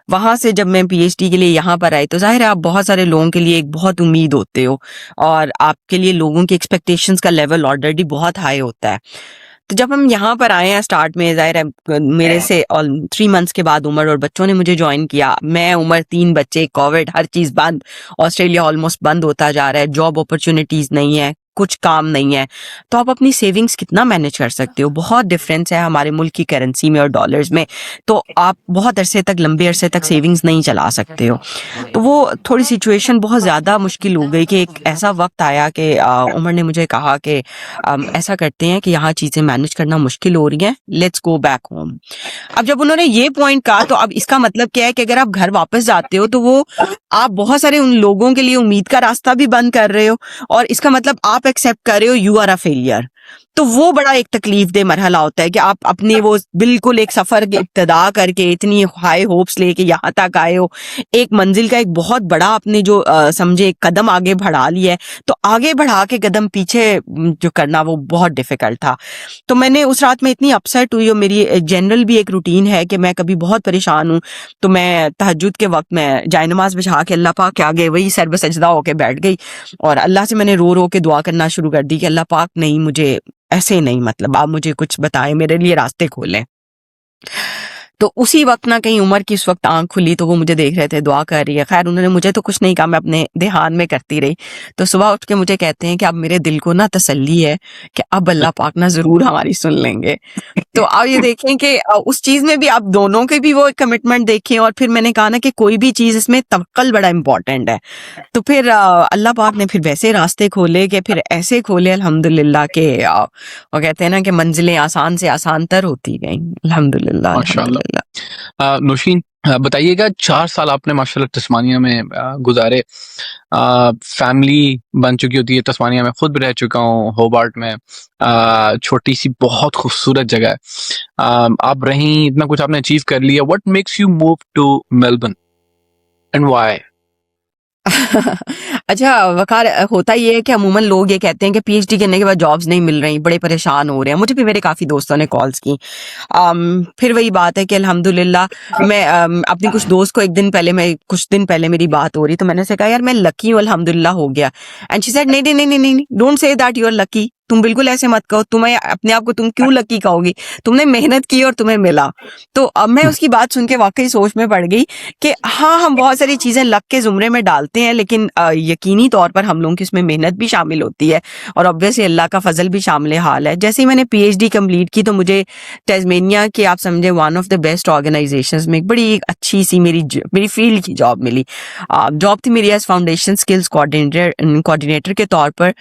वहाँ से जब मैं पीएचडी के लिए यहाँ पर आई तो ज़ाहिर है आप बहुत सारे लोगों के लिए एक बहुत उम्मीद होते हो और आपके लिए लोगों की एक्सपेक्टेशंस का लेवल ऑलरेडी बहुत हाई होता है। तो जब हम यहाँ पर आए हैं स्टार्ट में ज़ाहिर है मेरे से 3 मंथ्स के बाद उमर और बच्चों ने मुझे जॉइन किया। मैं, उमर, 3 बच्चे, कोविड, हर चीज़ बंद। ऑस्ट्रेलिया ऑलमोस्ट बंद होता जा रहा है, जॉब अपॉर्च्युनिटीज़ नहीं है, कुछ काम नहीं है। तो आप अपनी सेविंग्स कितना मैनेज कर सकते हो? बहुत डिफरेंस है हमारे मुल्क की करेंसी में और डॉलर्स में। तो आप बहुत अरसे तक, लंबे अरसे तक सेविंग्स नहीं चला सकते हो। तो वो थोड़ी सिचुएशन बहुत ज़्यादा मुश्किल हो गई कि एक ऐसा वक़्त आया कि उमर ने मुझे कहा कि ऐसा करते हैं कि यहाँ चीज़ें मैनेज करना मुश्किल हो रही हैं, लेट्स गो बैक होम। अब जब उन्होंने ये पॉइंट कहा तो अब इसका मतलब क्या है कि अगर आप घर वापस जाते हो तो वो आप बहुत सारे उन लोगों के लिए उम्मीद का रास्ता भी बंद कर रहे हो और इसका मतलब आप एक्सेप्ट कर रहे हो यू आर अ फेलियर। तो वो बड़ा एक तकलीफ दे मरहला होता है कि आप अपने वो बिल्कुल एक सफर की इब्तिदा करके इतनी हाई होप्स लेके यहाँ तक आए हो, एक मंजिल का एक बहुत बड़ा आपने जो समझे एक कदम आगे बढ़ा लिया है, तो आगे बढ़ा के कदम पीछे जो करना वो बहुत डिफिकल्ट था। तो मैंने उस रात में इतनी अपसेट हुई और मेरी जनरल भी एक रूटीन है कि मैं कभी बहुत परेशान हूँ तो मैं तहज्जुद के वक्त में जाए नमाज बिछा के अल्लाह पाक के आगे वही सर बसजदा होके बैठ गई और अल्लाह से मैंने रो रो के दुआ करना शुरू कर दी कि अल्लाह पाक नहीं, मुझे ऐसे नहीं, मतलब आप मुझे कुछ बताएं, मेरे लिए रास्ते खोलें। तो उसी वक्त ना कहीं उमर की उस वक्त आंख खुली तो वो मुझे देख रहे थे, दुआ कर रही है। खैर उन्होंने मुझे तो कुछ नहीं कहा, मैं अपने ध्यान में करती रही। तो सुबह उठ के मुझे कहते हैं कि अब मेरे दिल को ना तसल्ली है कि अब अल्लाह पाक ना जरूर हमारी सुन लेंगे। तो आप ये देखें कि उस चीज में भी आप दोनों के भी वो कमिटमेंट देखें और फिर मैंने कहा ना कि कोई भी चीज इसमें तवक्कल बड़ा इंपॉर्टेंट है। तो फिर अल्लाह पाक ने फिर वैसे रास्ते खोले कि फिर ऐसे खोले अल्हम्दुलिल्लाह के वो कहते हैं ना कि मंजिलें आसान से आसान तर होती गई। अल्हम्दुलिल्लाह माशाल्लाह। अल्हम्दुलिल्लाह। नौशीन, बताइएगा 4 साल आपने माशाल्लाह तस्मानिया में गुजारे। फैमिली बन चुकी होती है तस्मानिया में, खुद भी रह चुका हूँ होबार्ट में। छोटी सी बहुत खूबसूरत जगह है। आप रहीं, इतना कुछ आपने अचीव कर लिया। What makes you move to Melbourne and why? अच्छा वकार, होता ये है कि अमूमन लोग ये कहते हैं कि पीएचडी करने के बाद जॉब्स नहीं मिल रही, बड़े परेशान हो रहे हैं। मुझे भी मेरे काफ़ी दोस्तों ने कॉल्स की। फिर वही बात है कि अल्हम्दुलिल्लाह मैं अपनी कुछ दिन पहले मेरी बात हो रही तो मैंने उसे कहा यार मैं लकी हूँ, अल्हम्दुलिल्लाह हो गया। एंड शी सेड नहीं नहीं नहीं नहीं नहीं, don't say that you are lucky. तुम बिल्कुल ऐसे मत कहो, तुम्हें अपने आप को तुम क्यों लकी कहोगी, तुमने मेहनत की और तुम्हें मिला। तो अब मैं उसकी बात सुन के वाकई सोच में पड़ गई कि हाँ, हम बहुत सारी चीज़ें लक के ज़ुमरे में डालते हैं लेकिन यकीनी तौर पर हम लोगों की इसमें मेहनत भी शामिल होती है और ऑब्वियसली अल्लाह का फजल भी शामिल हाल है। जैसे ही मैंने पीएचडी कंप्लीट की तो मुझे तस्मेनिया के, आप समझे, one of the best organisations में एक बड़ी अच्छी सी मेरी फील्ड की जॉब मिली। जॉब थी मेरी एज फाउंडेशन स्किल्स कोऑर्डिनेटर के तौर पर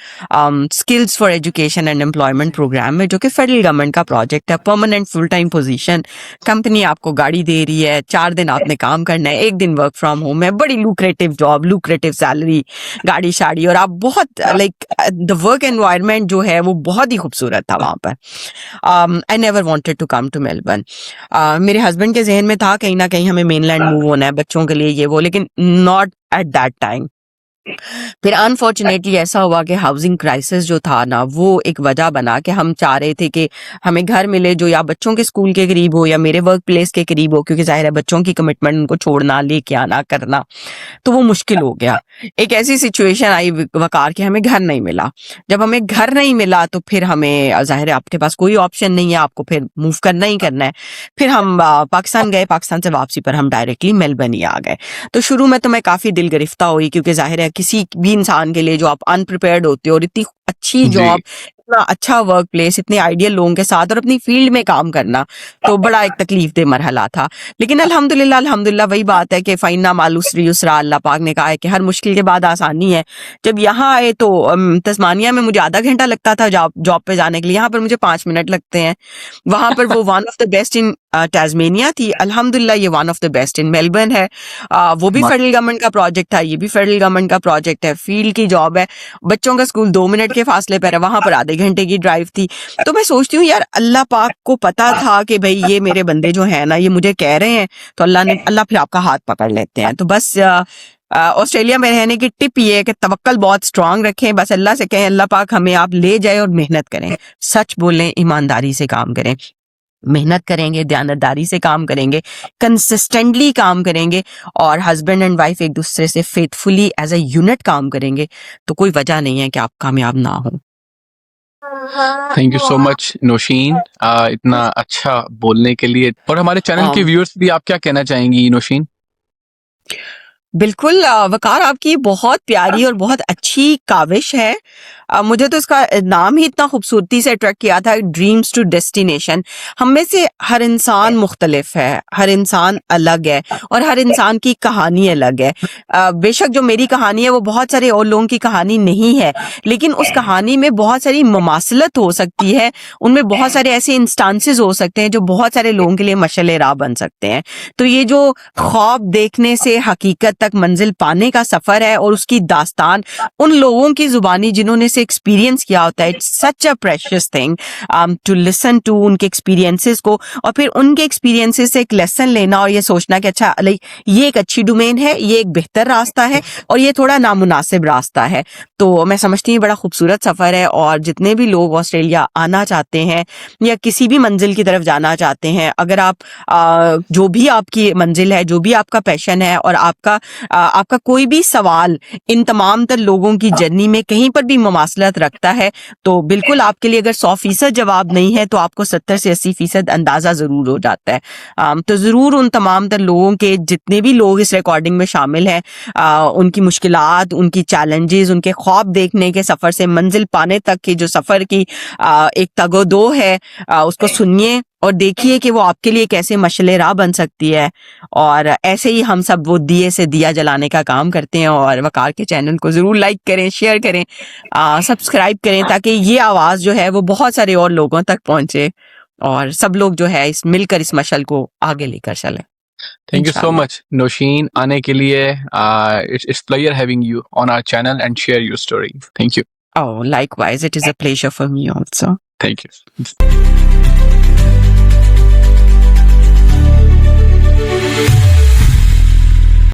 skills for education and employment program में, जो कि फेडरल गवर्नमेंट का प्रोजेक्ट है। Permanent full time position, company आपको गाड़ी दे रही है, 4 दिन आपने काम करना है, 1 दिन वर्क फ्रॉम होम है। बड़ी लुक्रेटिव जॉब, लुक्रेटिव सैलरी, गाड़ी शाड़ी, और आप बहुत लाइक द वर्क एनवायरनमेंट जो है वो बहुत ही खूबसूरत था वहाँ पर। I never wanted to come to Melbourne. मेरे हस्बैंड के जहन में था कहीं ना कहीं हमें मेनलैंड मूव होना है बच्चों के लिए ये वो, लेकिन नॉट एट दैट टाइम। फिर अनफॉर्चुनेटली ऐसा हुआ कि हाउसिंग क्राइसिस जो था ना वो एक वजह बना कि हम चाह रहे थे कि हमें घर मिले जो या बच्चों के स्कूल के करीब हो या मेरे वर्क प्लेस के करीब हो, क्योंकि जाहिर है बच्चों की कमिटमेंट उनको छोड़ना, लेके आना, करना, तो वो मुश्किल हो गया। एक ऐसी सिचुएशन आई वकार कि हमें घर नहीं मिला। जब हमें घर नहीं मिला तो फिर हमें जाहिर है आपके पास कोई ऑप्शन नहीं है, आपको फिर मूव करना ही करना है। फिर हम पाकिस्तान गए, पाकिस्तान से वापसी पर हम डायरेक्टली मेलबर्न ही आ गए। तो शुरू में तो मैं काफ़ी दिल गिरफ्ता हुई क्योंकि जाहिर है किसी भी इंसान के लिए जो आप अनप्रिपेयर्ड होते हो और इतनी अच्छी जी। जॉब, इतना अच्छा वर्क प्लेस, इतने आइडियल लोगों के साथ और अपनी फील्ड में काम करना, तो बड़ा एक तकलीफ दे मरहला था। लेकिन अल्हम्दुलिल्लाह अल्हम्दुलिल्लाह वही बात है कि फ़इन्ना माल उसरी युसरा, अल्लाह पाक ने कहा है कि हर मुश्किल के बाद आसानी है। जब यहाँ आए तो तस्मानिया में मुझे आधा घंटा लगता था जॉब पे जाने के लिए, यहाँ पर मुझे 5 मिनट लगते हैं। वहां पर वो one of the best in Tasmania थी, अल्हम्दुलिल्लाह ये one of the best in Melbourne है। वो भी मा- फेडरल गवर्नमेंट का प्रोजेक्ट था, ये भी फेडरल गवर्नमेंट का प्रोजेक्ट है, फील्ड की जॉब है, बच्चों का स्कूल 2 मिनट के फासले पर है, वहां पर आधे घंटे की ड्राइव थी। तो मैं सोचती हूँ यार अल्लाह पाक को पता था कि भाई ये मेरे बंदे जो है ना ये मुझे कह रहे हैं, तो अल्लाह फिर आपका हाथ पकड़ लेते हैं। तो बस ऑस्ट्रेलिया में रहने की टिप ये है कि तवक्कल बहुत स्ट्रांग रखें, बस अल्लाह से कहें अल्लाह पाक हमें आप ले जाए और मेहनत करें, सच बोलें, ईमानदारी से काम करें, मेहनत करेंगे, दयानतदारी से काम करेंगे, कंसिस्टेंटली काम करेंगे और हस्बैंड एंड वाइफ एक दूसरे से फेथफुली एज अ यूनिट काम करेंगे, तो कोई वजह नहीं है कि आप कामयाब ना हो। Thank you so much Nausheen, इतना अच्छा बोलने के लिए। और हमारे चैनल के व्यूअर्स भी आप क्या कहना चाहेंगी नौशीन? बिल्कुल वकार, आपकी बहुत प्यारी और बहुत अच्छी काविश है। मुझे तो इसका नाम ही इतना खूबसूरती से अट्रैक्ट किया था, ड्रीम्स टू डेस्टिनेशन। हम में से हर इंसान मुख्तलिफ है, हर इंसान अलग है और हर इंसान की कहानी अलग है। बेशक जो मेरी कहानी है वो बहुत सारे और लोगों की कहानी नहीं है, लेकिन उस कहानी में बहुत सारी मुमासलत हो सकती है, उनमें बहुत सारे ऐसे इंस्टांसेस हो सकते हैं जो बहुत सारे लोगों के लिए मशअले राह बन सकते हैं। तो ये जो ख्वाब देखने से हकीकत तक मंजिल पाने का सफर है और उसकी दास्तान उन लोगों की जुबानी जिन्होंने इसे एक्सपीरियंस किया होता है, it's such a precious thing to listen to उनके एक्सपीरियंसेस को और फिर उनके एक्सपीरियंसेस से एक लेसन लेना और ये सोचना कि अच्छा ये एक अच्छी डोमेन है, ये एक बेहतर रास्ता है और ये थोड़ा नामुनासिब रास्ता है। तो मैं समझती हूँ बड़ा खूबसूरत सफर है और जितने भी लोग ऑस्ट्रेलिया आना चाहते हैं या किसी भी मंजिल की तरफ जाना चाहते हैं, अगर आप जो भी आपकी मंजिल है, जो भी आपका पैशन है और आपका कोई भी सवाल इन तमाम तर लोगों की जर्नी में कहीं पर भी मुमासलत रखता है, तो बिल्कुल आपके लिए अगर 100% जवाब नहीं है तो आपको 70 से 80% अंदाजा जरूर हो जाता है। तो जरूर उन तमाम तर लोगों के, जितने भी लोग इस रिकॉर्डिंग में शामिल हैं, उनकी मुश्किलात, उनकी चैलेंजेस, उनके ख्वाब देखने के सफर से मंजिल पाने तक की जो सफर की एक तगोदो है, उसको सुनिए और देखिए कि वो आपके लिए कैसे मशले राह बन सकती है। और ऐसे ही हम सब वो दिए से दिया जलाने का काम करते हैं और वकार के चैनल को जरूर लाइक करें, शेयर करें, सब्सक्राइब करें ताकि ये आवाज जो है वो बहुत सारे और लोगों तक पहुंचे और सब लोग जो है मिलकर इस मशल को आगे लेकर चलें। Thank you so much Nausheen आने के लिए। It's pleasure having you on our channel and share your story. Thank you. Oh, likewise, it is a pleasure for me also. Thank you.